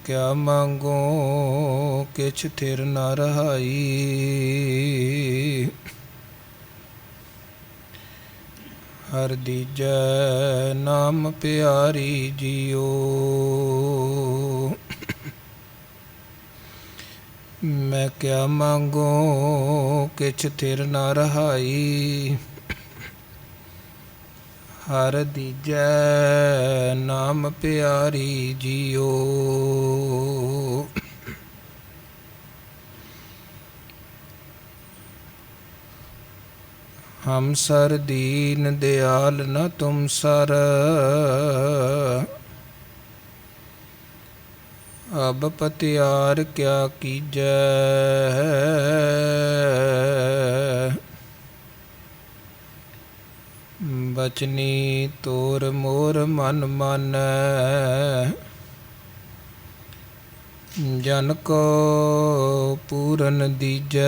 क्या मांगो किछ थिर न रहाई। हर दीजै नाम प्यारी जियो। मैं क्या मांगो किछ थिर न रहाई। हर दीजै नाम प्यारी जियो। हम सर दीन दयाल न तुम सर। अब पतियार क्या कीजै। बचनी तोर मोर मन मानै। जन को पूरन दीजै।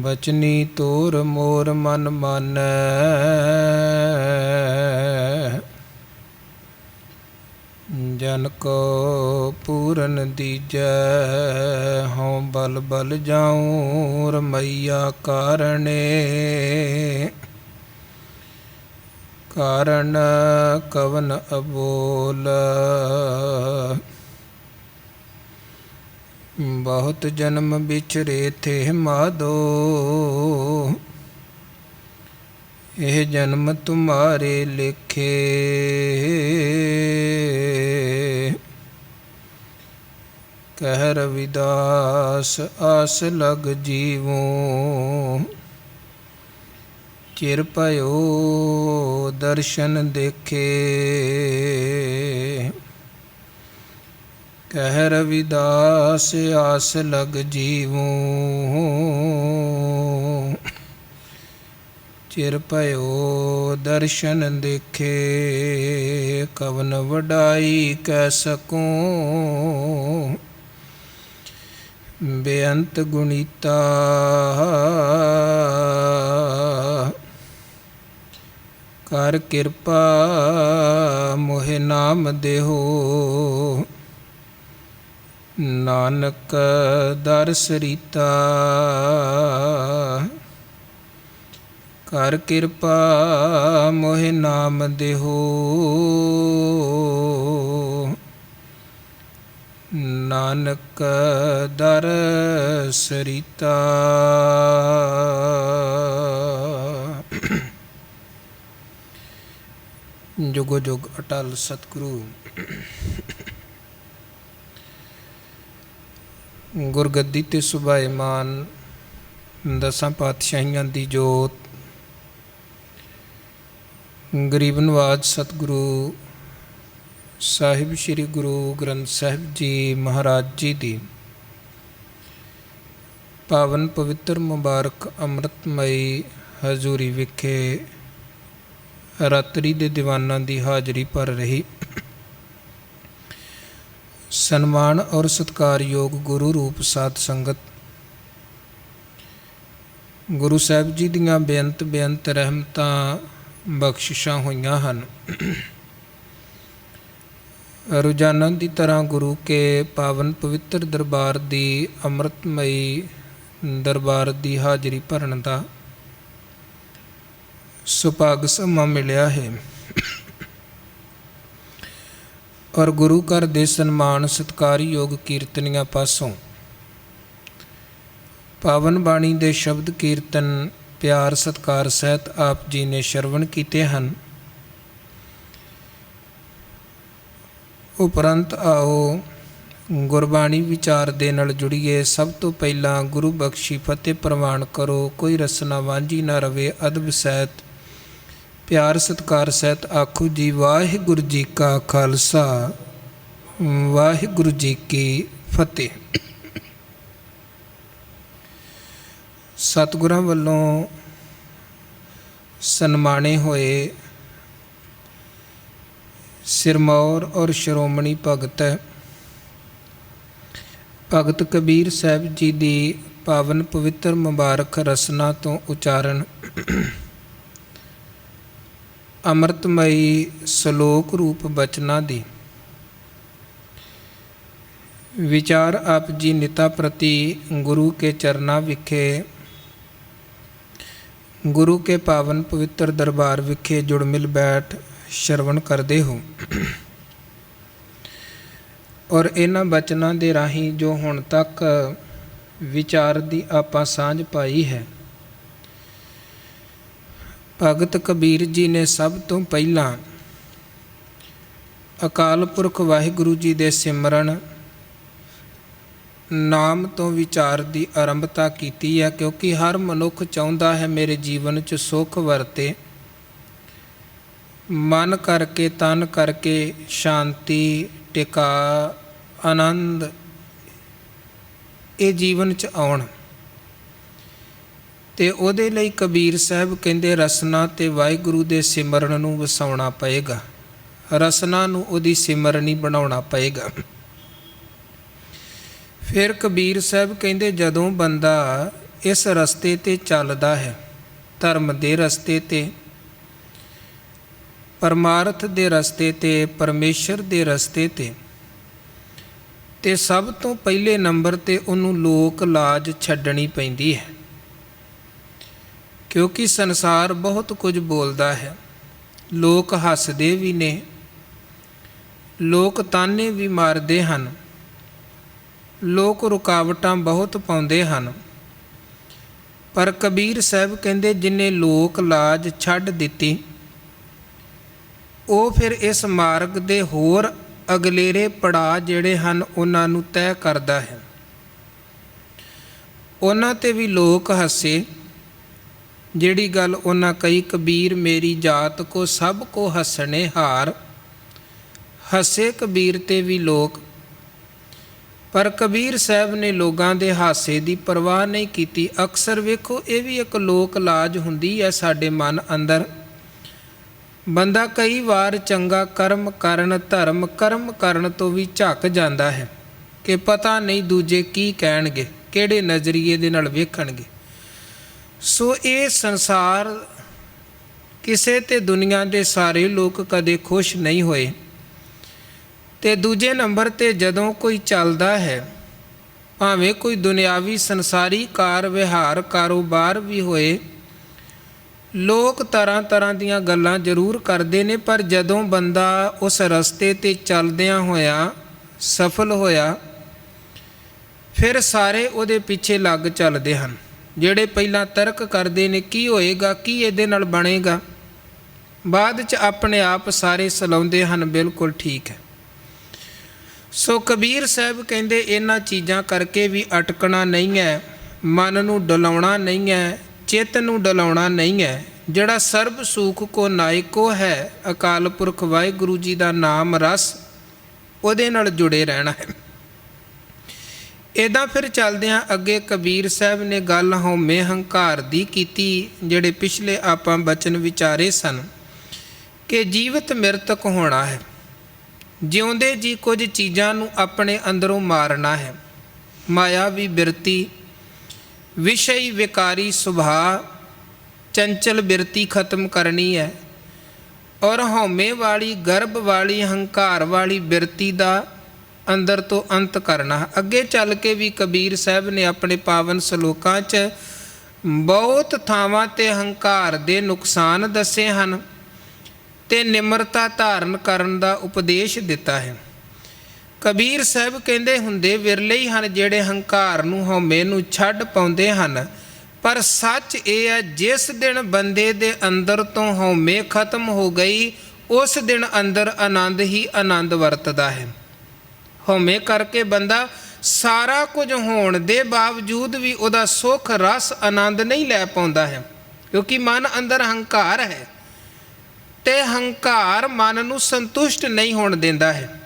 बचनी तोर मोर मन मानै। जन को पूरन दीजै। हों बल बल जाऊं रमैया कारणे। कारण कवन अबोल। बहुत जन्म बिछरे थे माधो। यह जन्म तुम्हारे लिखे। कह रविदास आस लग जीवो। चिर भयो दर्शन देखे। कह रविदास आस लग जीवो। चिर भयो दर्शन देखे। कवन वडाई कह सकूं। बेअंत गुणीता। कर किरपा मोहे नाम देहो। नानक दर सरीता। कर किरपा मोहे नाम देहो। नानक दर सरीता। जुगो जुग अटल सतगुरु गुरगद्दी ते सुभाएमान दसां पातशाहियां दी जोत। गरीब नवाज सतगुरु ਸਾਹਿਬ ਸ੍ਰੀ ਗੁਰੂ ਗ੍ਰੰਥ ਸਾਹਿਬ ਜੀ ਮਹਾਰਾਜ ਜੀ ਦੀ ਪਾਵਨ ਪਵਿੱਤਰ ਮੁਬਾਰਕ ਅੰਮ੍ਰਿਤਮਈ ਹਜ਼ੂਰੀ ਵਿਖੇ ਰਾਤਰੀ ਦੇ ਦੀਵਾਨਾਂ ਦੀ ਹਾਜ਼ਰੀ ਭਰ ਰਹੀ ਸਨਮਾਨ ਔਰ ਸਤਿਕਾਰਯੋਗ ਗੁਰੂ ਰੂਪ ਸਾਧ ਸੰਗਤ। ਗੁਰੂ ਸਾਹਿਬ ਜੀ ਦੀਆਂ ਬੇਅੰਤ ਰਹਿਮਤਾਂ ਬਖਸ਼ਿਸ਼ਾਂ ਹੋਈਆਂ ਹਨ। ਰੋਜ਼ਾਨਾ ਦੀ ਤਰ੍ਹਾਂ ਗੁਰੂ ਕੇ ਪਾਵਨ ਪਵਿੱਤਰ ਦਰਬਾਰ ਦੀ ਅੰਮ੍ਰਿਤਮਈ ਦਰਬਾਰ ਦੀ ਹਾਜ਼ਰੀ ਭਰਨ ਦਾ ਸੁਭਾਗ ਸਮਾਂ ਮਿਲਿਆ ਹੈ ਔਰ ਗੁਰੂ ਘਰ ਦੇ ਸਨਮਾਨ ਸਤਿਕਾਰਯੋਗ ਕੀਰਤਨੀਆਂ ਪਾਸੋਂ ਪਾਵਨ ਬਾਣੀ ਦੇ ਸ਼ਬਦ ਕੀਰਤਨ ਪਿਆਰ ਸਤਿਕਾਰ ਸਹਿਤ ਆਪ ਜੀ ਨੇ ਸ਼ਰਵਣ ਕੀਤੇ ਹਨ। ਉਪਰੰਤ ਆਓ ਗੁਰਬਾਣੀ ਵਿਚਾਰ ਦੇ ਨਾਲ ਜੁੜੀਏ। ਸਭ ਤੋਂ ਪਹਿਲਾਂ ਗੁਰੂ ਬਖਸ਼ੀ ਫਤਿਹ ਪ੍ਰਵਾਨ ਕਰੋ। ਕੋਈ ਰਸਨਾ ਵਾਂਝੀ ਨਾ ਰਵੇ। ਅਦਬ ਸਹਿਤ ਪਿਆਰ ਸਤਿਕਾਰ ਸਹਿਤ ਆਖੋ ਜੀ ਵਾਹਿਗੁਰੂ ਜੀ ਕਾ ਖਾਲਸਾ ਵਾਹਿਗੁਰੂ ਜੀ ਕੀ ਫਤਿਹ। ਸਤਿਗੁਰਾਂ ਵੱਲੋਂ ਸਨਮਾਣੇ ਹੋਏ ਸਿਰਮੌਰ ਔਰ ਸ਼੍ਰੋਮਣੀ ਭਗਤ ਭਗਤ ਕਬੀਰ ਸਾਹਿਬ ਜੀ ਦੀ ਪਾਵਨ ਪਵਿੱਤਰ ਮੁਬਾਰਕ ਰਸਨਾ ਤੋਂ ਉਚਾਰਨ ਅੰਮ੍ਰਿਤਮਈ ਸ਼ਲੋਕ ਰੂਪ ਬਚਨਾਂ ਦੀ ਵਿਚਾਰ ਆਪ ਜੀ ਨਿਤਾ ਪ੍ਰਤੀ ਗੁਰੂ ਕੇ ਚਰਨਾਂ ਵਿਖੇ ਗੁਰੂ ਕੇ ਪਾਵਨ ਪਵਿੱਤਰ ਦਰਬਾਰ ਵਿਖੇ ਜੁੜ ਮਿਲ ਬੈਠ ਸ਼ਰਵਣ ਕਰਦੇ ਹੋ। ਔਰ ਇਹਨਾਂ ਬਚਨਾਂ ਦੇ ਰਾਹੀਂ ਜੋ ਹੁਣ ਤੱਕ ਵਿਚਾਰ ਦੀ ਆਪਾਂ ਸਾਂਝ ਪਾਈ ਹੈ, ਭਗਤ ਕਬੀਰ ਜੀ ਨੇ ਸਭ ਤੋਂ ਪਹਿਲਾਂ ਅਕਾਲ ਪੁਰਖ ਵਾਹਿਗੁਰੂ ਜੀ ਦੇ ਸਿਮਰਨ ਨਾਮ ਤੋਂ ਵਿਚਾਰ ਦੀ ਆਰੰਭਤਾ ਕੀਤੀ ਹੈ, ਕਿਉਂਕਿ ਹਰ ਮਨੁੱਖ ਚਾਹੁੰਦਾ ਹੈ ਮੇਰੇ ਜੀਵਨ 'ਚ ਸੁੱਖ ਵਰਤੇ, ਮਨ ਕਰਕੇ ਤਨ ਕਰਕੇ ਸ਼ਾਂਤੀ ਟਿਕਾ ਆਨੰਦ ਇਹ ਜੀਵਨ 'ਚ ਆਉਣ। ਅਤੇ ਉਹਦੇ ਲਈ ਕਬੀਰ ਸਾਹਿਬ ਕਹਿੰਦੇ ਰਸਨਾ ਅਤੇ ਵਾਹਿਗੁਰੂ ਦੇ ਸਿਮਰਨ ਨੂੰ ਵਸਾਉਣਾ ਪਏਗਾ, ਰਸਨਾ ਨੂੰ ਉਹਦੀ ਸਿਮਰਨੀ ਬਣਾਉਣਾ ਪਏਗਾ। ਫਿਰ ਕਬੀਰ ਸਾਹਿਬ ਕਹਿੰਦੇ ਜਦੋਂ ਬੰਦਾ ਇਸ ਰਸਤੇ 'ਤੇ ਚੱਲਦਾ ਹੈ, ਧਰਮ ਦੇ ਰਸਤੇ 'ਤੇ, ਪਰਮਾਰਥ ਦੇ ਰਸਤੇ 'ਤੇ, ਪਰਮੇਸ਼ਰ ਦੇ ਰਸਤੇ 'ਤੇ ਸਭ ਤੋਂ ਪਹਿਲੇ ਨੰਬਰ 'ਤੇ ਉਹਨੂੰ ਲੋਕ ਲਾਜ ਛੱਡਣੀ ਪੈਂਦੀ ਹੈ, ਕਿਉਂਕਿ ਸੰਸਾਰ ਬਹੁਤ ਕੁਝ ਬੋਲਦਾ ਹੈ। ਲੋਕ ਹੱਸਦੇ ਵੀ ਨੇ, ਲੋਕ ਤਾਨੇ ਵੀ ਮਾਰਦੇ ਹਨ, ਲੋਕ ਰੁਕਾਵਟਾਂ ਬਹੁਤ ਪਾਉਂਦੇ ਹਨ, ਪਰ ਕਬੀਰ ਸਾਹਿਬ ਕਹਿੰਦੇ ਜਿਹਨੇ ਲੋਕ ਲਾਜ ਛੱਡ ਦਿੱਤੀ ਉਹ ਫਿਰ ਇਸ ਮਾਰਗ ਦੇ ਹੋਰ ਅਗਲੇਰੇ ਪੜਾਅ ਜਿਹੜੇ ਹਨ ਉਹਨਾਂ ਨੂੰ ਤੈਅ ਕਰਦਾ ਹੈ। ਉਹਨਾਂ 'ਤੇ ਵੀ ਲੋਕ ਹੱਸੇ, ਜਿਹੜੀ ਗੱਲ ਉਹਨਾਂ ਕਹੀ, ਕਬੀਰ ਮੇਰੀ ਜਾਤ ਕੋ ਸਭ ਕੋ ਹੱਸਣੇ ਹਾਰ, ਹੱਸੇ ਕਬੀਰ 'ਤੇ ਵੀ ਲੋਕ। ਪਰ ਕਬੀਰ ਸਾਹਿਬ ਨੇ ਲੋਕਾਂ ਦੇ ਹਾਸੇ ਦੀ ਪਰਵਾਹ ਨਹੀਂ ਕੀਤੀ। ਅਕਸਰ ਵੇਖੋ ਇਹ ਵੀ ਇੱਕ ਲੋਕ ਲਾਜ ਹੁੰਦੀ ਹੈ ਸਾਡੇ ਮਨ ਅੰਦਰ। ਬੰਦਾ ਕਈ ਵਾਰ ਚੰਗਾ ਕਰਮ ਕਰਨ, ਧਰਮ ਕਰਮ ਕਰਨ ਤੋਂ ਵੀ ਝੱਕ ਜਾਂਦਾ ਹੈ ਕਿ ਪਤਾ ਨਹੀਂ ਦੂਜੇ ਕੀ ਕਹਿਣਗੇ, ਕਿਹੜੇ ਨਜ਼ਰੀਏ ਦੇ ਨਾਲ ਵੇਖਣਗੇ। ਸੋ ਇਹ ਸੰਸਾਰ ਕਿਸੇ ਤੇ ਦੁਨੀਆ ਦੇ ਸਾਰੇ ਲੋਕ ਕਦੇ ਖੁਸ਼ ਨਹੀਂ ਹੋਏ। ਅਤੇ ਦੂਜੇ ਨੰਬਰ 'ਤੇ ਜਦੋਂ ਕੋਈ ਚੱਲਦਾ ਹੈ, ਭਾਵੇਂ ਕੋਈ ਦੁਨਿਆਵੀ ਸੰਸਾਰੀ ਕਾਰ ਵਿਹਾਰ ਕਾਰੋਬਾਰ ਵੀ ਹੋਏ, ਲੋਕ ਤਰ੍ਹਾਂ ਤਰ੍ਹਾਂ ਦੀਆਂ ਗੱਲਾਂ ਜ਼ਰੂਰ ਕਰਦੇ ਨੇ, ਪਰ ਜਦੋਂ ਬੰਦਾ ਉਸ ਰਸਤੇ 'ਤੇ ਚੱਲਦਿਆਂ ਹੋਇਆ ਸਫਲ ਹੋਇਆ, ਫਿਰ ਸਾਰੇ ਉਹਦੇ ਪਿੱਛੇ ਲੱਗ ਚੱਲਦੇ ਹਨ। ਜਿਹੜੇ ਪਹਿਲਾਂ ਤਰਕ ਕਰਦੇ ਨੇ ਕੀ ਹੋਏਗਾ, ਕੀ ਇਹਦੇ ਨਾਲ ਬਣੇਗਾ, ਬਾਅਦ 'ਚ ਆਪਣੇ ਆਪ ਸਾਰੇ ਸਲਾਉਂਦੇ ਹਨ ਬਿਲਕੁਲ ਠੀਕ ਹੈ। ਸੋ ਕਬੀਰ ਸਾਹਿਬ ਕਹਿੰਦੇ ਇਹਨਾਂ ਚੀਜ਼ਾਂ ਕਰਕੇ ਵੀ ਅਟਕਣਾ ਨਹੀਂ ਹੈ, ਮਨ ਨੂੰ ਡਲਾਉਣਾ ਨਹੀਂ ਹੈ, ਚਿੱਤ ਨੂੰ ਡਲਾਉਣਾ ਨਹੀਂ ਹੈ। ਜਿਹੜਾ ਸਰਬ ਸੁਖ ਕੋ ਨਾਇਕੋ ਹੈ, ਅਕਾਲ ਪੁਰਖ ਵਾਹਿਗੁਰੂ ਜੀ ਦਾ ਨਾਮ ਰਸ, ਉਹਦੇ ਨਾਲ ਜੁੜੇ ਰਹਿਣਾ ਹੈ। ਇੱਦਾਂ ਫਿਰ ਚੱਲਦਿਆਂ ਅੱਗੇ ਕਬੀਰ ਸਾਹਿਬ ਨੇ ਗੱਲ ਹਉਮੈ ਹੰਕਾਰ ਦੀ ਕੀਤੀ, ਜਿਹੜੇ ਪਿਛਲੇ ਆਪਾਂ ਬਚਨ ਵਿਚਾਰੇ ਸਨ ਕਿ ਜੀਵਤ ਮਿਰਤਕ ਹੋਣਾ ਹੈ, ਜਿਉਂਦੇ ਜੀ ਕੁਝ ਚੀਜ਼ਾਂ ਨੂੰ ਆਪਣੇ ਅੰਦਰੋਂ ਮਾਰਨਾ ਹੈ। ਮਾਇਆਵੀ ਬਿਰਤੀ, ਵਿਸ਼ਈ ਵਿਕਾਰੀ ਸੁਭਾਅ, ਚੰਚਲ ਬਿਰਤੀ ਖਤਮ ਕਰਨੀ ਹੈ, ਔਰ ਹਉਮੈ ਵਾਲੀ, ਗਰਭ ਵਾਲੀ, ਹੰਕਾਰ ਵਾਲੀ ਬਿਰਤੀ ਦਾ ਅੰਦਰ ਤੋਂ ਅੰਤ ਕਰਨਾ। ਅੱਗੇ ਚੱਲ ਕੇ ਵੀ ਕਬੀਰ ਸਾਹਿਬ ਨੇ ਆਪਣੇ ਪਾਵਨ ਸਲੋਕਾਂ 'ਚ ਬਹੁਤ ਥਾਵਾਂ 'ਤੇ ਹੰਕਾਰ ਦੇ ਨੁਕਸਾਨ ਦੱਸੇ ਹਨ ਅਤੇ ਨਿਮਰਤਾ ਧਾਰਨ ਕਰਨ ਦਾ ਉਪਦੇਸ਼ ਦਿੱਤਾ ਹੈ। ਕਬੀਰ ਸਾਹਿਬ ਕਹਿੰਦੇ ਹੁੰਦੇ ਵਿਰਲੇ ਹੀ ਹਨ ਜਿਹੜੇ ਹੰਕਾਰ ਨੂੰ, ਹਉਮੈ ਨੂੰ ਛੱਡ ਪਾਉਂਦੇ ਹਨ, ਪਰ ਸੱਚ ਇਹ ਹੈ ਜਿਸ ਦਿਨ ਬੰਦੇ ਦੇ ਅੰਦਰ ਤੋਂ ਹਉਮੈ ਖਤਮ ਹੋ ਗਈ, ਉਸ ਦਿਨ ਅੰਦਰ ਆਨੰਦ ਹੀ ਆਨੰਦ ਵਰਤਦਾ ਹੈ। ਹਉਮੈ ਕਰਕੇ ਬੰਦਾ ਸਾਰਾ ਕੁਝ ਹੋਣ ਦੇ ਬਾਵਜੂਦ ਵੀ ਉਹਦਾ ਸੁੱਖ ਰਸ ਆਨੰਦ ਨਹੀਂ ਲੈ ਪਾਉਂਦਾ ਹੈ, ਕਿਉਂਕਿ ਮਨ ਅੰਦਰ ਹੰਕਾਰ ਹੈ ਅਤੇ ਹੰਕਾਰ ਮਨ ਨੂੰ ਸੰਤੁਸ਼ਟ ਨਹੀਂ ਹੋਣ ਦਿੰਦਾ ਹੈ।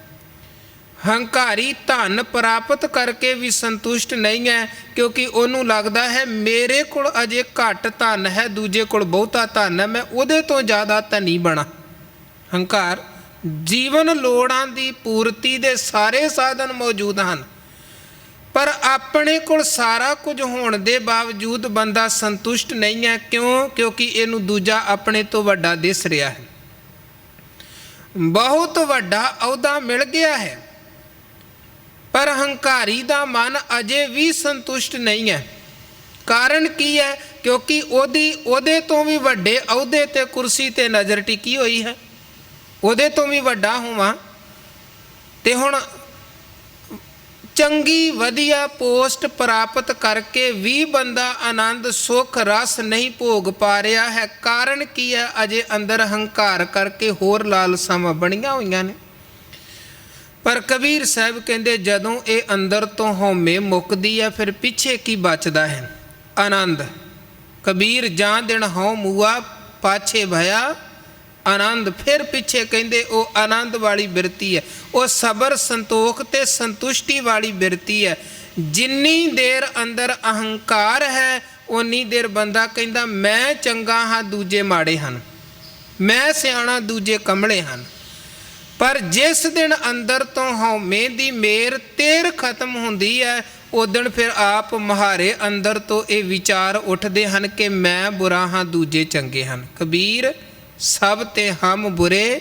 ਹੰਕਾਰੀ ਧਨ ਪ੍ਰਾਪਤ ਕਰਕੇ ਵੀ ਸੰਤੁਸ਼ਟ ਨਹੀਂ ਹੈ, ਕਿਉਂਕਿ ਉਹਨੂੰ ਲੱਗਦਾ ਹੈ ਮੇਰੇ ਕੋਲ ਅਜੇ ਘੱਟ ਧਨ ਹੈ, ਦੂਜੇ ਕੋਲ ਬਹੁਤਾ ਧਨ ਹੈ, ਮੈਂ ਉਹਦੇ ਤੋਂ ਜ਼ਿਆਦਾ ਧਨੀ ਬਣਾ। ਹੰਕਾਰ ਜੀਵਨ ਲੋੜਾਂ ਦੀ ਪੂਰਤੀ ਦੇ ਸਾਰੇ ਸਾਧਨ ਮੌਜੂਦ ਹਨ, ਪਰ ਆਪਣੇ ਕੋਲ ਸਾਰਾ ਕੁਝ ਹੋਣ ਦੇ ਬਾਵਜੂਦ ਬੰਦਾ ਸੰਤੁਸ਼ਟ ਨਹੀਂ ਹੈ। ਕਿਉਂ? ਕਿਉਂਕਿ ਇਹਨੂੰ ਦੂਜਾ ਆਪਣੇ ਤੋਂ ਵੱਡਾ ਦਿਸ ਰਿਹਾ ਹੈ। ਬਹੁਤ ਵੱਡਾ ਅਹੁਦਾ ਮਿਲ ਗਿਆ ਹੈ, ਪਰ ਹੰਕਾਰੀ ਦਾ ਮਨ ਅਜੇ ਵੀ ਸੰਤੁਸ਼ਟ ਨਹੀਂ ਹੈ। ਕਾਰਨ ਕੀ ਹੈ? ਕਿਉਂਕਿ ਉਹਦੇ ਤੋਂ ਵੀ ਵੱਡੇ ਅਹੁਦੇ ਤੇ ਕੁਰਸੀ ਤੇ ਨਜ਼ਰ ਟਿਕੀ ਹੋਈ ਹੈ। ਉਹਦੇ ਤੋਂ ਵੀ ਵੱਡਾ ਹੋਵਾਂ ਤੇ ਹੁਣ ਚੰਗੀ ਵਧੀਆ ਪੋਸਟ ਪ੍ਰਾਪਤ ਕਰਕੇ ਵੀ ਬੰਦਾ ਆਨੰਦ ਸੁੱਖ ਰਸ ਨਹੀਂ ਭੋਗ ਪਾ ਰਿਹਾ ਹੈ। ਕਾਰਨ ਕੀ ਹੈ? ਅਜੇ ਅੰਦਰ ਹੰਕਾਰ ਕਰਕੇ ਹੋਰ ਲਾਲਸਾਵਾਂ ਬਣੀਆਂ ਹੋਈਆਂ ਨੇ। ਪਰ ਕਬੀਰ ਸਾਹਿਬ ਕਹਿੰਦੇ ਜਦੋਂ ਇਹ ਅੰਦਰ ਤੋਂ ਹਉਮੈ ਮੁੱਕਦੀ ਹੈ ਫਿਰ ਪਿੱਛੇ ਕੀ ਬਚਦਾ ਹੈ? ਆਨੰਦ। ਕਬੀਰ ਜਾਂ ਦਿਨ ਹਉ ਮੂਆ ਪਾਛੇ ਭਇਆ ਆਨੰਦ। ਫਿਰ ਪਿੱਛੇ ਕਹਿੰਦੇ ਉਹ ਆਨੰਦ ਵਾਲੀ ਬਿਰਤੀ ਹੈ, ਉਹ ਸਬਰ ਸੰਤੋਖ ਤੇ ਸੰਤੁਸ਼ਟੀ ਵਾਲੀ ਬਿਰਤੀ ਹੈ। ਜਿੰਨੀ ਦੇਰ ਅੰਦਰ ਅਹੰਕਾਰ ਹੈ ਉਨੀ ਦੇਰ ਬੰਦਾ ਕਹਿੰਦਾ ਮੈਂ ਚੰਗਾ ਹਾਂ ਦੂਜੇ ਮਾੜੇ ਹਨ, ਮੈਂ ਸਿਆਣਾ ਦੂਜੇ ਕਮਲੇ ਹਨ। ਪਰ ਜਿਸ ਦਿਨ ਅੰਦਰ ਤੋਂ ਹਉਮੈ ਦੀ ਮੇਰ ਤੇਰ ਖਤਮ ਹੁੰਦੀ ਹੈ ਉਦਣ ਫਿਰ ਆਪ ਮੁਹਾਰੇ ਅੰਦਰ ਤੋਂ ਇਹ ਵਿਚਾਰ ਉੱਠਦੇ ਹਨ ਕਿ ਮੈਂ ਬੁਰਾ ਹਾਂ ਦੂਜੇ ਚੰਗੇ ਹਨ। ਕਬੀਰ ਸਭ ਤੇ ਹਮ ਬੁਰੇ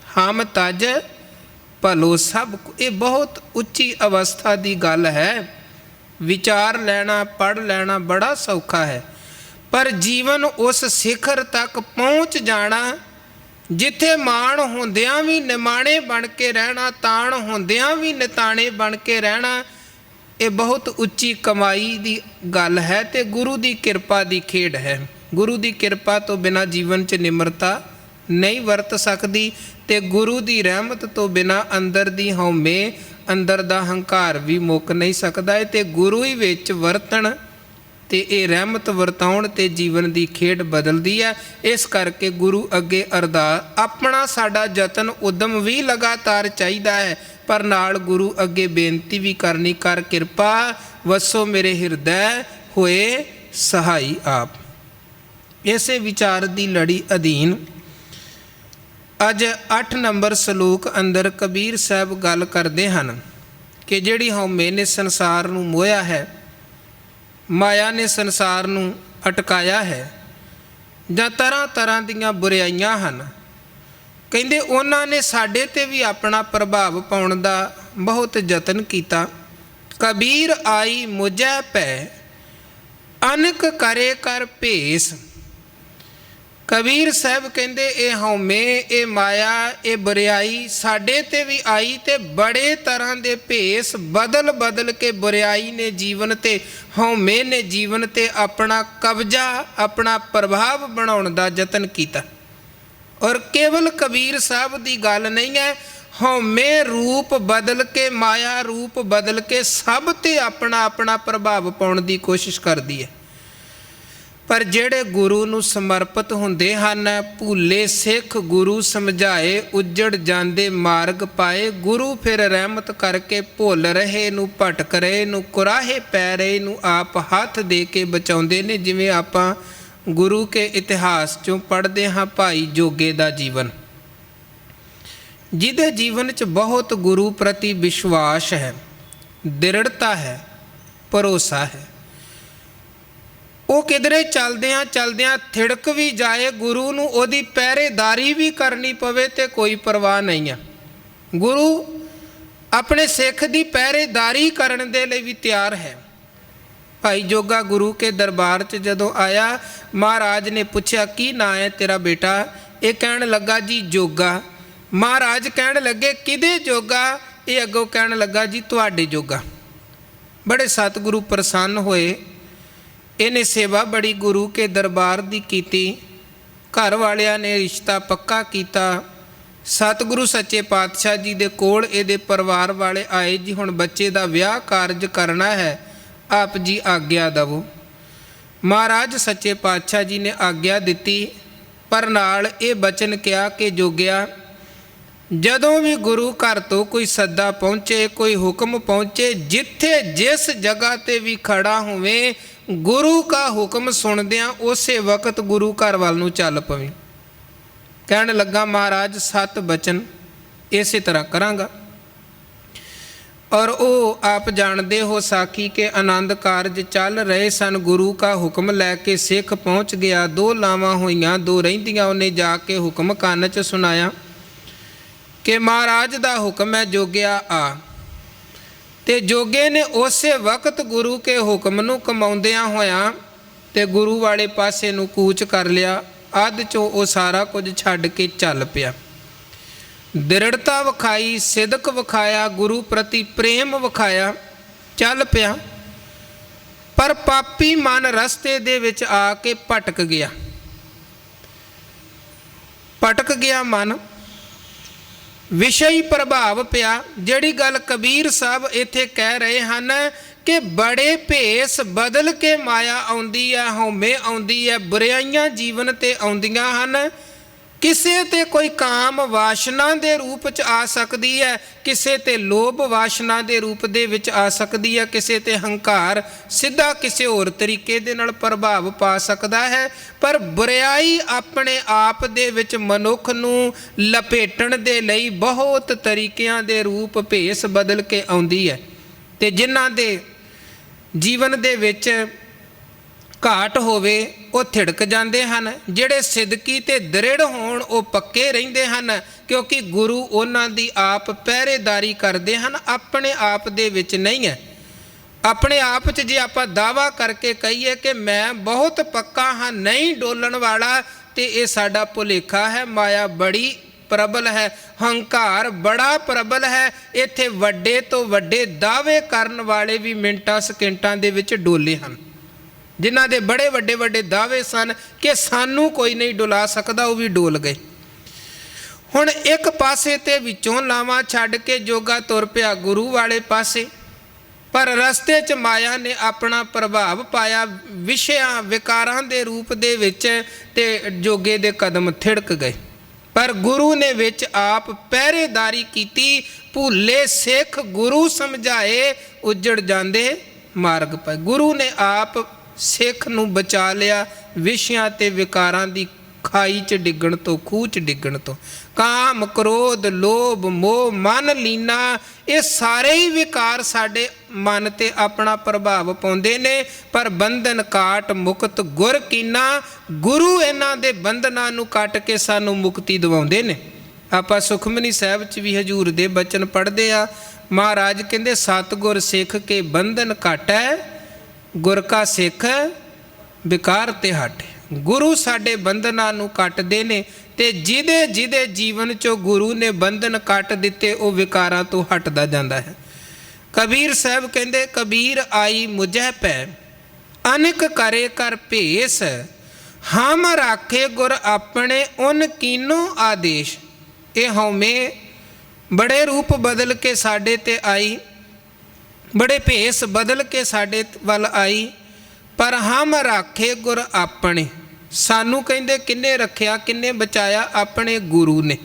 ਹਮ ਤਜ ਭਲੋ ਸਭ। ਇਹ ਬਹੁਤ ਉੱਚੀ ਅਵਸਥਾ ਦੀ ਗੱਲ ਹੈ। ਵਿਚਾਰ ਲੈਣਾ ਪੜ੍ਹ ਲੈਣਾ ਬੜਾ ਸੌਖਾ ਹੈ, ਪਰ ਜੀਵਨ ਉਸ ਸਿਖਰ ਤੱਕ ਪਹੁੰਚ ਜਾਣਾ ਜਿੱਥੇ ਮਾਣ ਹੁੰਦਿਆਂ ਵੀ ਨਿਮਾਣੇ ਬਣ ਕੇ ਰਹਿਣਾ, ਤਾਣ ਹੁੰਦਿਆਂ ਵੀ ਨਿਤਾਣੇ ਬਣ ਕੇ ਰਹਿਣਾ, ਇਹ ਬਹੁਤ ਉੱਚੀ ਕਮਾਈ ਦੀ ਗੱਲ ਹੈ ਤੇ ਗੁਰੂ ਦੀ ਕਿਰਪਾ ਦੀ ਖੇਡ ਹੈ। ਗੁਰੂ ਦੀ ਕਿਰਪਾ ਤੋਂ ਬਿਨਾਂ ਜੀਵਨ 'ਚ ਨਿਮਰਤਾ ਨਹੀਂ ਵਰਤ ਸਕਦੀ ਤੇ ਗੁਰੂ ਦੀ ਰਹਿਮਤ ਤੋਂ ਬਿਨਾਂ ਅੰਦਰ ਦੀ ਹਉਮੈ ਅੰਦਰ ਦਾ ਹੰਕਾਰ ਵੀ ਮੁੱਕ ਨਹੀਂ ਸਕਦਾ ਹੈ। ਤੇ ਗੁਰੂ ਹੀ ਵਿੱਚ ਵਰਤਣ ਤੇ ਇਹ ਰਹਿਮਤ ਵਰਤਾਉਣ ਤੇ ਜੀਵਨ ਦੀ ਖੇਡ ਬਦਲਦੀ ਹੈ। ਇਸ ਕਰਕੇ ਗੁਰੂ ਅੱਗੇ ਅਰਦਾਸ, ਆਪਣਾ ਸਾਡਾ ਯਤਨ ਉਦਮ ਵੀ ਲਗਾਤਾਰ ਚਾਹੀਦਾ ਹੈ, ਪਰ ਨਾਲ ਗੁਰੂ ਅੱਗੇ ਬੇਨਤੀ ਵੀ ਕਰਨੀ, ਕਰ ਕਿਰਪਾ ਵਸੋ ਮੇਰੇ ਹਿਰਦੈ ਹੋਏ ਸਹਾਈ ਆਪ। ਇਸੇ ਵਿਚਾਰ ਦੀ ਲੜੀ ਅਧੀਨ ਅੱਜ 8 ਨੰਬਰ ਸਲੋਕ ਅੰਦਰ ਕਬੀਰ ਸਾਹਿਬ ਗੱਲ ਕਰਦੇ ਹਨ ਕਿ ਜਿਹੜੀ ਹਉਮੈ ਨੇ ਸੰਸਾਰ ਨੂੰ ਮੋਹਿਆ ਹੈ, ਮਾਇਆ ਨੇ ਸੰਸਾਰ ਨੂੰ ਅਟਕਾਇਆ ਹੈ, ਜਾਂ ਤਰ੍ਹਾਂ ਤਰ੍ਹਾਂ ਦੀਆਂ ਬੁਰਾਈਆਂ ਹਨ, ਕਹਿੰਦੇ ਉਹਨਾਂ ਨੇ ਸਾਡੇ 'ਤੇ ਵੀ ਆਪਣਾ ਪ੍ਰਭਾਵ ਪਾਉਣ ਦਾ ਬਹੁਤ ਯਤਨ ਕੀਤਾ। ਕਬੀਰ ਆਈ ਮੁਝੈ ਪੈ ਅਨਕ ਕਰੇ ਕਰ ਭੇਸ। ਕਬੀਰ ਸਾਹਿਬ ਕਹਿੰਦੇ ਇਹ ਹਉਮੈ, ਇਹ ਮਾਇਆ, ਇਹ ਬੁਰਾਈ ਸਾਡੇ 'ਤੇ ਵੀ ਆਈ ਤੇ ਬੜੇ ਤਰ੍ਹਾਂ ਦੇ ਭੇਸ ਬਦਲ ਬਦਲ ਕੇ ਬੁਰਾਈ ਨੇ ਜੀਵਨ 'ਤੇ, ਹਉਮੈ ਨੇ ਜੀਵਨ 'ਤੇ ਆਪਣਾ ਕਬਜ਼ਾ, ਆਪਣਾ ਪ੍ਰਭਾਵ ਬਣਾਉਣ ਦਾ ਯਤਨ ਕੀਤਾ। ਔਰ ਕੇਵਲ ਕਬੀਰ ਸਾਹਿਬ ਦੀ ਗੱਲ ਨਹੀਂ ਹੈ, ਹਉਮੈ ਰੂਪ ਬਦਲ ਕੇ, ਮਾਇਆ ਰੂਪ ਬਦਲ ਕੇ ਸਭ 'ਤੇ ਆਪਣਾ ਆਪਣਾ ਪ੍ਰਭਾਵ ਪਾਉਣ ਦੀ ਕੋਸ਼ਿਸ਼ ਕਰਦੀ ਹੈ। ਪਰ ਜਿਹੜੇ ਗੁਰੂ ਨੂੰ ਸਮਰਪਿਤ ਹੁੰਦੇ ਹਨ, ਭੁੱਲੇ ਸਿੱਖ ਗੁਰੂ ਸਮਝਾਏ, ਉੱਜੜ ਜਾਂਦੇ ਮਾਰਗ ਪਾਏ। ਗੁਰੂ ਫਿਰ ਰਹਿਮਤ ਕਰਕੇ ਭੁੱਲ ਰਹੇ ਨੂੰ, ਭਟਕ ਰਹੇ ਨੂੰ, ਕੁਰਾਹੇ ਪੈ ਰਹੇ ਨੂੰ ਆਪ ਹੱਥ ਦੇ ਕੇ ਬਚਾਉਂਦੇ ਨੇ। ਜਿਵੇਂ ਆਪਾਂ ਗੁਰੂ ਕੇ ਇਤਿਹਾਸ 'ਚੋਂ ਪੜ੍ਹਦੇ ਹਾਂ ਭਾਈ ਜੋਗੇ ਦਾ ਜੀਵਨ, ਜਿਹਦੇ ਜੀਵਨ 'ਚ ਬਹੁਤ ਗੁਰੂ ਪ੍ਰਤੀ ਵਿਸ਼ਵਾਸ ਹੈ, ਦ੍ਰਿੜਤਾ ਹੈ, ਭਰੋਸਾ ਹੈ। ਉਹ ਕਿਧਰੇ ਚਲਦਿਆਂ ਥਿੜਕ ਵੀ ਜਾਏ, ਗੁਰੂ ਨੂੰ ਉਹਦੀ ਪਹਿਰੇਦਾਰੀ ਵੀ ਕਰਨੀ ਪਵੇ ਤੇ ਕੋਈ ਪਰਵਾਹ ਨਹੀਂ ਹੈ। ਗੁਰੂ ਆਪਣੇ ਸਿੱਖ ਦੀ ਪਹਿਰੇਦਾਰੀ ਕਰਨ ਦੇ ਲਈ ਵੀ ਤਿਆਰ ਹੈ। ਭਾਈ ਜੋਗਾ ਗੁਰੂ ਕੇ ਦਰਬਾਰ 'ਚ ਜਦੋਂ ਆਇਆ, ਮਹਾਰਾਜ ਨੇ ਪੁੱਛਿਆ ਕੀ ਨਾਂ ਹੈ ਤੇਰਾ ਬੇਟਾ? ਇਹ ਕਹਿਣ ਲੱਗਾ ਜੀ ਜੋਗਾ। ਮਹਾਰਾਜ ਕਹਿਣ ਲੱਗੇ ਕਿਹਦੇ ਜੋਗਾ? ਇਹ ਅੱਗੋਂ ਕਹਿਣ ਲੱਗਾ ਜੀ ਤੁਹਾਡੇ ਜੋਗਾ। ਬੜੇ ਸਤਿਗੁਰੂ ਪ੍ਰਸੰਨ ਹੋਏ। ਇਹਨੇ ਸੇਵਾ ਬੜੀ ਗੁਰੂ ਕੇ ਦਰਬਾਰ ਦੀ ਕੀਤੀ, ਘਰ ਵਾਲਿਆਂ ਨੇ ਰਿਸ਼ਤਾ ਪੱਕਾ ਕੀਤਾ। ਸਤਿਗੁਰੂ ਸੱਚੇ ਪਾਤਸ਼ਾਹ ਜੀ ਦੇ ਕੋਲ ਇਹਦੇ ਪਰਿਵਾਰ ਵਾਲੇ ਆਏ, ਜੀ ਹੁਣ ਬੱਚੇ ਦਾ ਵਿਆਹ ਕਾਰਜ ਕਰਨਾ ਹੈ, ਆਪ ਜੀ ਆਗਿਆ ਦੇਵੋ। ਮਹਾਰਾਜ ਸੱਚੇ ਪਾਤਸ਼ਾਹ ਜੀ ਨੇ ਆਗਿਆ ਦਿੱਤੀ, ਪਰ ਨਾਲ ਇਹ ਬਚਨ ਕਿਹਾ ਕਿ ਜੋਗਿਆ, ਜਦੋਂ ਵੀ ਗੁਰੂ ਘਰ ਤੋਂ ਕੋਈ ਸੱਦਾ ਪਹੁੰਚੇ, ਕੋਈ ਹੁਕਮ ਪਹੁੰਚੇ, ਜਿੱਥੇ ਜਿਸ ਜਗ੍ਹਾ 'ਤੇ ਵੀ ਖੜਾ ਹੋਵੇ, ਗੁਰੂ ਕਾ ਹੁਕਮ ਸੁਣਦਿਆਂ ਉਸੇ ਵਕਤ ਗੁਰੂ ਘਰ ਵੱਲ ਨੂੰ ਚੱਲ ਪਵੇ। ਕਹਿਣ ਲੱਗਾ ਮਹਾਰਾਜ 7 ਬਚਨ ਇਸੇ ਤਰ੍ਹਾਂ ਕਰਾਂਗਾ। ਔਰ ਉਹ ਆਪ ਜਾਣਦੇ ਹੋ ਸਾਖੀ ਕੇ ਆਨੰਦ ਕਾਰਜ ਚੱਲ ਰਹੇ ਸਨ। ਗੁਰੂ ਕਾ ਹੁਕਮ ਲੈ ਕੇ ਸਿੱਖ ਪਹੁੰਚ ਗਿਆ। 2 ਲਾਵਾਂ ਹੋਈਆਂ, 2 ਰਹਿੰਦੀਆਂ। ਉਹਨੇ ਜਾ ਕੇ ਹੁਕਮ ਕੰਨ 'ਚ ਸੁਣਾਇਆ। कि महाराज दा हुक्म है जोगिया आ। ते जोगे ने उसे वक्त गुरु के हुक्म नूं कमाउंदियां होयां ते गुरु वाले पासे नूं कूच कर लिया। अध चों वो सारा कुछ छड्ड के चल पिया। दृढ़ता विखाई, सिदक विखाया, गुरु प्रति प्रेम विखाया, चल पिया। पर पापी मन रस्ते दे विच आके भटक गया। भटक गया मन, विषयी प्रभाव पिया। जिहड़ी गल कबीर साहब इत्थे कह रहे हैं कि बड़े भेस बदल के माया आउंदी है, हौमे आउंदी है, बुराइयां जीवन ते आउंदियां हन। किसे ते कोई काम वासना दे रूप च आ सकती है, किसे ते लोभ वासना दे रूप दे विच आ सकती है, किसे ते हंकार सीधा किसी होर तरीके दे नाल प्रभाव पा सकता है। पर बुराई अपने आप दे विच मनुख नूं लपेटण दे लई बहुत तरीकिਆਂ दे रूप भेस बदल के आउंदी है। ते जिन्हां दे जीवन दे विच घाट होवे वो थिड़क जाते हैं, जिहड़े सिदकी ते दृढ़ होण वो पक्के रहिंदे हन, क्योंकि गुरु उन्हां दी आप पहरेदारी करते हैं, अपने आप दे विच नहीं है। अपने आप च जे आपां दावा करके कहिए कि मैं बहुत पक्का हाँ, नहीं डोलण वाला, तो ये साडा भुलेखा है। माया बड़ी प्रबल है, हंकार बड़ा प्रबल है। इत्थे वड्डे तो वड्डे दावे करन वाले भी मिंटां सकिंटां दे विच डोले हन, जिन्हां दे बड़े वड्डे वड्डे दावे सन कि सानू कोई नहीं डुला सकदा, वो भी डोल गए। हुण एक पासे ते विचों लावां छड्ड के जोगा तुर पिया गुरु वाले पासे। पर रस्ते च माया ने अपना प्रभाव पाया, विषयां विकारां दे रूप दे विच, ते जोगे दे कदम थिड़क गए। पर गुरु ने विच आप पहरेदारी कीती। भुले सिख गुरु समझाए, उजड़ जांदे मार्ग पाए। गुरु ने आप सिख नूं बचा लिया विषयां ते विकारां दी खाई च डिगण तो, खूह च डिगण तो। काम, क्रोध, लोभ, मोह, मन लीना, ये सारे ही विकार साडे मन ते अपना प्रभाव पाउंदे ने। पर बंधन काट मुक्त गुर कीना, गुरु इन्हां दे बंधनां नूं कट के सानू मुक्ति दिवाउंदे ने। आपां सुखमनी साहिब च भी हजूर दे बचन पढ़दे आ। महाराज कहंदे सतगुर सिख के बंधन काटै, गुर का सिख विकार ते हटे। गुरु साडे बंधनां नूं कटदे ने, ते जिहदे जिहदे जीवन चो गुरु ने बंधन कट दिते वो विकारां तो हटदा जांदा है। कबीर साहब कहंदे कबीर आई मुझे पै, अनिक करे कर भेस, हम राखे गुर अपने उन कीनो आदेश। ये हौमे बड़े रूप बदल के साडे ते आई, बड़े भेस बदल के साडे वल आई। पर हम राखे गुर अपने, सानू कहंदे किन्ने रखिया किन्ने बचाया? अपने गुरु ने।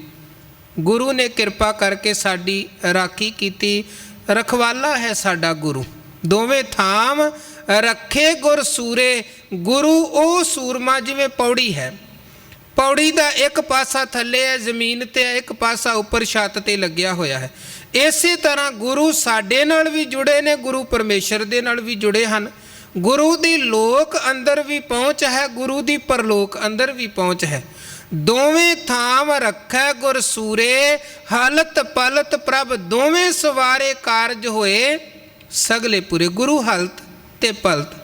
गुरु ने कृपा करके साडी राखी कीती। रखवाला है साडा गुरु। दोवें थाम रखे गुर सूरे। गुरु ओ सूरमा जिवें पौड़ी है, पौड़ी का एक पासा थले है जमीन ते, एक पासा उपर छत ते लग्या होया है। इसे तरह गुरु साडे नाल भी जुड़े ने, गुरु परमेश्वर दे नाल भी जुड़े हैं। गुरु दी लोक अंदर भी पहुँच है, गुरु दी परलोक अंदर भी पहुँच है। दोवें थाम रखै गुर सूरे, हालत पलत प्रभ दोवें सवारे कारज होए सगले पूरे। गुरु हालत ते पलत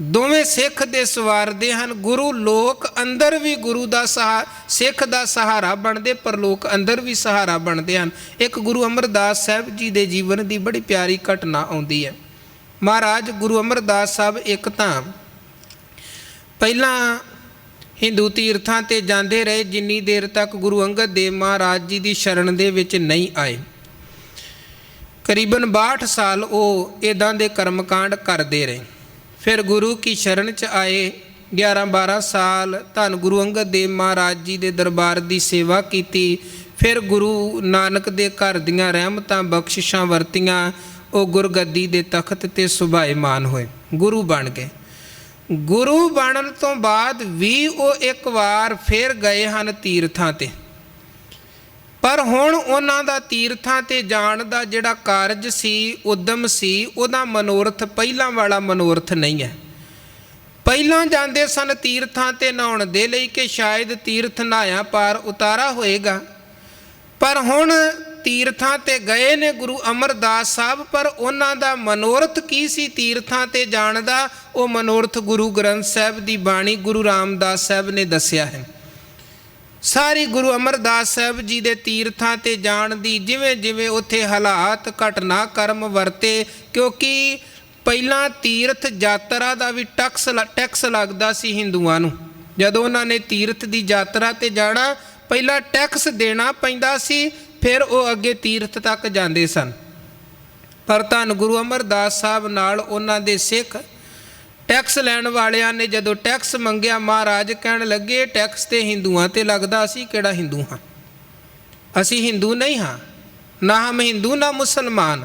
दोवें सिख दे सवारदे हैं। गुरु लोक अंदर भी गुरु दा सिख दा सहारा बनते, परलोक अंदर भी सहारा बनते हैं। एक गुरु अमरदास साहब जी दे जीवन की बड़ी प्यारी घटना आउंदी है। महाराज गुरु अमरदास साहब एक तां पहला हिंदू तीर्थां ते जांदे रहे, जिन्नी देर तक गुरु अंगद देव महाराज जी की शरण दे विच नहीं आए। करीबन 62 साल वो इदां दे कर्मकांड करते रहे। फिर गुरु की शरण च आए। 11-12 साल धन गुरु अंगद देव महाराज जी के दरबार की सेवा की। फिर गुरु नानक दे घर दियां रहमतां बख्शिशां वरतियां, वो गुरगद्दी दे तख्त ते सुभाएमान होए, गुरु बन गए। गुरु बनन तो बाद भी वो एक बार फिर गए हैं तीर्थां ते। पर हुण उन्हां दा तीर्थां ते जाण दा जिहड़ा कारज सी, उद्यम सी, उहदा मनोरथ पहिलां वाला मनोरथ नहीं है। पहिलां जांदे सन तीर्थां ते नहाउण दे लई कि शायद तीर्थ नहाया पार उतारा होएगा। ਪਰ ਹੁਣ ਤੀਰਥਾਂ ਤੇ ਗਏ ਨੇ ਗੁਰੂ ਅਮਰਦਾਸ ਸਾਹਿਬ, ਪਰ ਉਹਨਾਂ ਦਾ ਮਨੋਰਥ ਕੀ ਸੀ ਤੀਰਥਾਂ ਤੇ ਜਾਣ ਦਾ? ਉਹ ਮਨੋਰਥ ਗੁਰੂ ਗ੍ਰੰਥ ਸਾਹਿਬ ਦੀ ਬਾਣੀ ਗੁਰੂ ਰਾਮਦਾਸ ਸਾਹਿਬ ਨੇ ਦੱਸਿਆ ਹੈ। ਸਾਰੀ ਗੁਰੂ ਅਮਰਦਾਸ ਸਾਹਿਬ ਜੀ ਦੇ ਤੀਰਥਾਂ ਤੇ ਜਾਣ ਦੀ ਜਿਵੇਂ ਜਿਵੇਂ ਉੱਥੇ ਹਾਲਾਤ ਘਟਨਾਕ੍ਰਮ ਵਰਤੇ, ਕਿਉਂਕਿ ਪਹਿਲਾਂ ਤੀਰਥ ਯਾਤਰਾ ਦਾ ਵੀ ਟੈਕਸ ਲੱਗਦਾ ਸੀ ਹਿੰਦੂਆਂ ਨੂੰ। ਜਦੋਂ ਉਹਨਾਂ ਨੇ ਤੀਰਥ ਦੀ ਯਾਤਰਾ ਤੇ ਜਾਣਾ ਪਹਿਲਾਂ ਟੈਕਸ ਦੇਣਾ ਪੈਂਦਾ ਸੀ, ਫਿਰ ਉਹ ਅੱਗੇ ਤੀਰਥ ਤੱਕ ਜਾਂਦੇ ਸਨ। ਪਰ ਧੰਨ ਗੁਰੂ ਅਮਰਦਾਸ ਸਾਹਿਬ ਨਾਲ ਉਹਨਾਂ ਦੇ ਸਿੱਖ ਟੈਕਸ ਲੈਣ ਵਾਲਿਆਂ ਨੇ ਜਦੋਂ ਟੈਕਸ ਮੰਗਿਆ, ਮਹਾਰਾਜ ਕਹਿਣ ਲੱਗੇ ਟੈਕਸ ਤੇ ਹਿੰਦੂਆਂ ਤੇ ਲੱਗਦਾ, ਅਸੀਂ ਕਿਹੜਾ ਹਿੰਦੂ ਹਾਂ? ਅਸੀਂ ਹਿੰਦੂ ਨਹੀਂ ਹਾਂ, ਨਾ ਹਮ ਹਿੰਦੂ ਨਾ ਮੁਸਲਮਾਨ।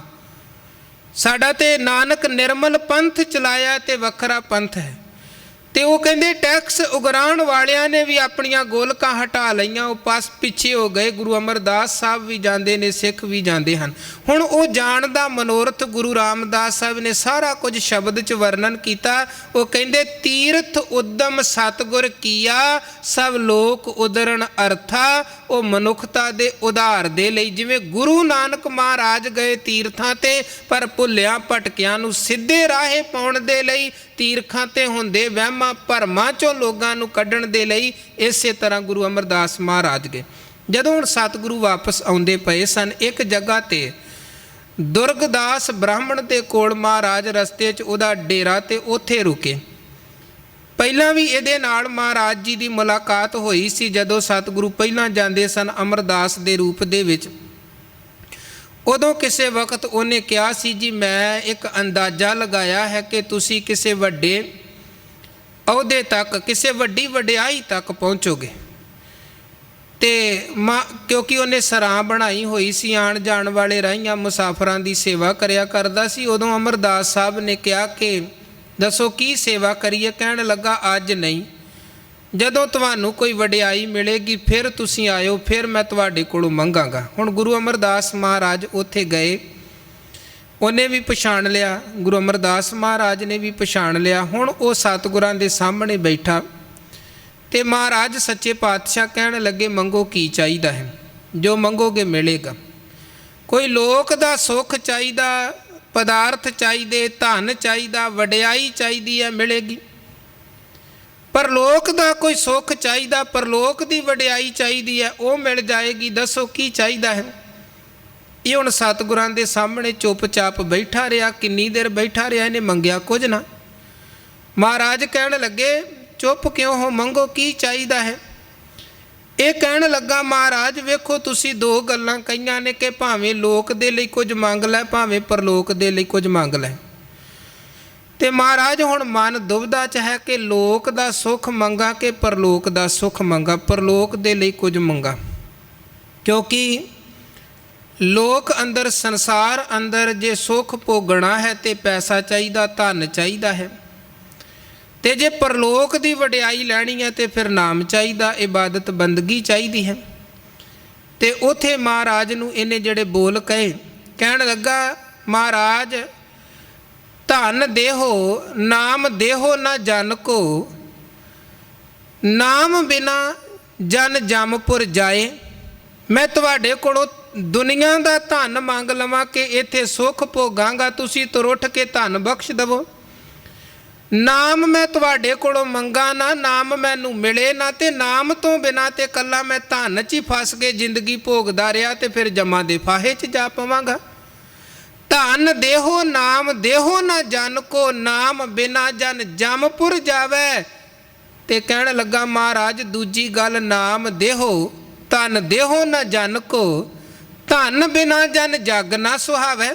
ਸਾਡਾ ਤੇ ਨਾਨਕ ਨਿਰਮਲ ਪੰਥ ਚਲਾਇਆ ਤੇ ਵੱਖਰਾ ਪੰਥ ਹੈ। ਤੇ ਉਹ ਕਹਿੰਦੇ ਟੈਕਸ ਉਗਰਾਉਣ ਵਾਲਿਆਂ ਨੇ ਵੀ ਆਪਣੀਆਂ ਗੋਲਕਾਂ ਹਟਾ ਲਈਆਂ, ਉਹ ਪਾਸ ਪਿੱਛੇ ਹੋ ਗਏ। ਗੁਰੂ ਅਮਰਦਾਸ ਸਾਹਿਬ ਵੀ ਜਾਂਦੇ ਨੇ, ਸਿੱਖ ਵੀ ਜਾਂਦੇ ਹਨ। ਹੁਣ ਉਹ ਜਾਣ ਦਾ ਮਨੋਰਥ ਗੁਰੂ ਰਾਮਦਾਸ ਸਾਹਿਬ ਨੇ ਸਾਰਾ ਕੁਝ ਸ਼ਬਦ 'ਚ ਵਰਣਨ ਕੀਤਾ। ਉਹ ਕਹਿੰਦੇ ਤੀਰਥ ਉਦਮ ਸਤਿਗੁਰ ਕੀਆ, ਸਭ ਲੋਕ ਉਦਰਨ ਅਰਥਾ। ਉਹ ਮਨੁੱਖਤਾ ਦੇ ਉਧਾਰ ਦੇ ਲਈ, ਜਿਵੇਂ ਗੁਰੂ ਨਾਨਕ ਮਹਾਰਾਜ ਗਏ ਤੀਰਥਾਂ ਤੇ, ਪਰ ਭੁੱਲਿਆਂ ਭਟਕਿਆਂ ਨੂੰ ਸਿੱਧੇ ਰਾਹੇ ਪਾਉਣ ਦੇ ਲਈ, ਤੀਰਥਾਂ ਤੇ ਹੁੰਦੇ ਵਹਿਮਾਂ ਭਰਮਾਂ 'ਚੋਂ ਲੋਕਾਂ ਨੂੰ ਕੱਢਣ ਦੇ ਲਈ, ਇਸੇ ਤਰ੍ਹਾਂ ਗੁਰੂ ਅਮਰਦਾਸ ਮਹਾਰਾਜ ਗਏ। ਜਦੋਂ ਹੁਣ ਸਤਿਗੁਰੂ ਵਾਪਸ ਆਉਂਦੇ ਪਏ ਸਨ, ਇੱਕ ਜਗ੍ਹਾ ਤੇ ਦੁਰਗਦਾਸ ਬ੍ਰਾਹਮਣ ਦੇ ਕੋਲ ਮਹਾਰਾਜ ਰਸਤੇ 'ਚ ਉਹਦਾ ਡੇਰਾ, ਤੇ ਉੱਥੇ ਰੁਕੇ। ਪਹਿਲਾਂ ਵੀ ਇਹਦੇ ਨਾਲ ਮਹਾਰਾਜ ਜੀ ਦੀ ਮੁਲਾਕਾਤ ਹੋਈ ਸੀ, ਜਦੋਂ ਸਤਿਗੁਰੂ ਪਹਿਲਾਂ ਜਾਂਦੇ ਸਨ ਅਮਰਦਾਸ ਦੇ ਰੂਪ ਦੇ ਵਿੱਚ। ਉਦੋਂ ਕਿਸੇ ਵਕਤ ਉਹਨੇ ਕਿਹਾ ਸੀ, ਜੀ ਮੈਂ ਇੱਕ ਅੰਦਾਜ਼ਾ ਲਗਾਇਆ ਹੈ ਕਿ ਤੁਸੀਂ ਕਿਸੇ ਵੱਡੇ ਅਹੁਦੇ ਤੱਕ, ਕਿਸੇ ਵੱਡੀ ਵਡਿਆਈ ਤੱਕ ਪਹੁੰਚੋਗੇ। ਤੇ ਕਿਉਂਕਿ ਉਹਨੇ ਸਰਾਂ ਬਣਾਈ ਹੋਈ ਸੀ, ਆਉਣ ਜਾਣ ਵਾਲੇ ਰਾਹੀਆਂ ਮੁਸਾਫਰਾਂ ਦੀ ਸੇਵਾ ਕਰਿਆ ਕਰਦਾ ਸੀ। ਉਦੋਂ ਅਮਰਦਾਸ ਸਾਹਿਬ ਨੇ ਕਿਹਾ ਕਿ ਦੱਸੋ ਕੀ ਸੇਵਾ ਕਰੀਏ? ਕਹਿਣ ਲੱਗਾ ਅੱਜ ਨਹੀਂ, ਜਦੋਂ ਤੁਹਾਨੂੰ ਕੋਈ ਵਡਿਆਈ ਮਿਲੇਗੀ ਫਿਰ ਤੁਸੀਂ ਆਇਓ, ਫਿਰ ਮੈਂ ਤੁਹਾਡੇ ਕੋਲੋਂ ਮੰਗਾਂਗਾ। ਹੁਣ ਗੁਰੂ ਅਮਰਦਾਸ ਮਹਾਰਾਜ ਉੱਥੇ ਗਏ, ਉਹਨੇ ਵੀ ਪਛਾਣ ਲਿਆ, ਗੁਰੂ ਅਮਰਦਾਸ ਮਹਾਰਾਜ ਨੇ ਵੀ ਪਛਾਣ ਲਿਆ। ਹੁਣ ਉਹ ਸਤਿਗੁਰਾਂ ਦੇ ਸਾਹਮਣੇ ਬੈਠਾ ਤੇ ਮਹਾਰਾਜ ਸੱਚੇ ਪਾਤਸ਼ਾਹ ਕਹਿਣ ਲੱਗੇ ਮੰਗੋ ਕੀ ਚਾਹੀਦਾ ਹੈ? ਜੋ ਮੰਗੋਗੇ ਮਿਲੇਗਾ। ਕੋਈ ਲੋਕ ਦਾ ਸੁੱਖ ਚਾਹੀਦਾ, ਪਦਾਰਥ ਚਾਹੀਦੇ, ਧਨ ਚਾਹੀਦਾ, ਵਡਿਆਈ ਚਾਹੀਦੀ ਹੈ, ਮਿਲੇਗੀ। ਪਰਲੋਕ ਦਾ ਕੋਈ ਸੁੱਖ ਚਾਹੀਦਾ, ਪਰਲੋਕ ਦੀ ਵਡਿਆਈ ਚਾਹੀਦੀ ਹੈ, ਉਹ ਮਿਲ ਜਾਏਗੀ। ਦੱਸੋ ਕੀ ਚਾਹੀਦਾ ਹੈ? ਇਹ ਹੁਣ ਸਤਿਗੁਰਾਂ ਦੇ ਸਾਹਮਣੇ ਚੁੱਪਚਾਪ ਬੈਠਾ ਰਿਹਾ। ਕਿੰਨੀ ਦੇਰ ਬੈਠਾ ਰਿਹਾ, ਇਹਨੇ ਮੰਗਿਆ ਕੁਝ ਨਾ। ਮਹਾਰਾਜ ਕਹਿਣ ਲੱਗੇ ਚੁੱਪ ਕਿਉਂ ਹੋ, ਮੰਗੋ ਕੀ ਚਾਹੀਦਾ ਹੈ? ਇਹ ਕਹਿਣ ਲੱਗਾ ਮਹਾਰਾਜ ਵੇਖੋ ਤੁਸੀਂ ਦੋ ਗੱਲਾਂ ਕਹੀਆਂ ਨੇ ਕਿ ਭਾਵੇਂ ਲੋਕ ਦੇ ਲਈ ਕੁਝ ਮੰਗ ਲੈ, ਭਾਵੇਂ ਪਰਲੋਕ ਦੇ ਲਈ ਕੁਝ ਮੰਗ ਲੈ। ਤੇ ਮਹਾਰਾਜ ਹੁਣ ਮਨ ਦੁਬਿਧਾ 'ਚ ਹੈ ਕਿ ਲੋਕ ਦਾ ਸੁੱਖ ਮੰਗਾ ਕਿ ਪਰਲੋਕ ਦਾ ਸੁੱਖ ਮੰਗਾ। ਪਰਲੋਕ ਦੇ ਲਈ ਕੁਝ ਮੰਗਾ, ਕਿਉਂਕਿ ਲੋਕ ਅੰਦਰ, ਸੰਸਾਰ ਅੰਦਰ ਜੇ ਸੁੱਖ ਭੋਗਣਾ ਹੈ ਤੇ ਪੈਸਾ ਚਾਹੀਦਾ, ਧਨ ਚਾਹੀਦਾ ਹੈ। ਤੇ ਜੇ ਪਰਲੋਕ ਦੀ ਵਡਿਆਈ ਲੈਣੀ ਹੈ ਤੇ ਫਿਰ ਨਾਮ ਚਾਹੀਦਾ, ਇਬਾਦਤ ਬੰਦਗੀ ਚਾਹੀਦੀ ਹੈ। ਤੇ ਉੱਥੇ ਮਹਾਰਾਜ ਨੂੰ ਇਹਨੇ ਜਿਹੜੇ ਬੋਲ ਕਹੇ, ਕਹਿਣ ਲੱਗਾ ਮਹਾਰਾਜ ਧਨ ਦੇਹੋ ਨਾਮ ਦੇਹੋ ਨਾ ਜਨ ਕੋ, ਨਾਮ ਬਿਨਾ ਜਨ ਜਮਪੁਰ ਜਾਏ। ਮੈਂ ਤੁਹਾਡੇ ਕੋਲੋਂ ਦੁਨੀਆ ਦਾ ਧਨ ਮੰਗ ਲਵਾਂ ਕਿ ਇੱਥੇ ਸੁੱਖ ਭੋਗਾਂਗਾ, ਤੁਸੀਂ ਤੁਰ ਉੱਠ ਕੇ ਧਨ ਬਖਸ਼ ਦੇਵੋ। ਨਾਮ ਮੈਂ ਤੁਹਾਡੇ ਕੋਲੋਂ ਮੰਗਾ ਨਾ, ਨਾਮ ਮੈਨੂੰ ਮਿਲੇ ਨਾ, ਤੇ ਨਾਮ ਤੋਂ ਬਿਨਾਂ ਤੇ ਕੱਲਾ ਮੈਂ ਧਨ 'ਚ ਹੀ ਫਸ ਕੇ ਜ਼ਿੰਦਗੀ ਭੋਗਦਾ ਰਿਹਾ ਤੇ ਫਿਰ ਜਮਾਂ ਦੇ ਫਾਹੇ 'ਚ ਜਾ ਪਵਾਂਗਾ। ਧਨ ਦੇਹੋ ਨਾਮ ਦੇਹੋ ਨਾ ਜਨ ਕੋ, ਨਾਮ ਬਿਨਾ ਜਨ ਜਮਪੁਰ ਜਾਵੇ। ਤੇ ਕਹਿਣ ਲੱਗਾ ਮਹਾਰਾਜ ਦੂਜੀ ਗੱਲ, ਨਾਮ ਦੇਹੋ ਧਨ ਦੇਹੋ ਨਾ ਜਨ ਕੋ, ਧਨ ਬਿਨਾ ਜਨ ਜਗ ਨਾ ਸੁਹਾਵੇ।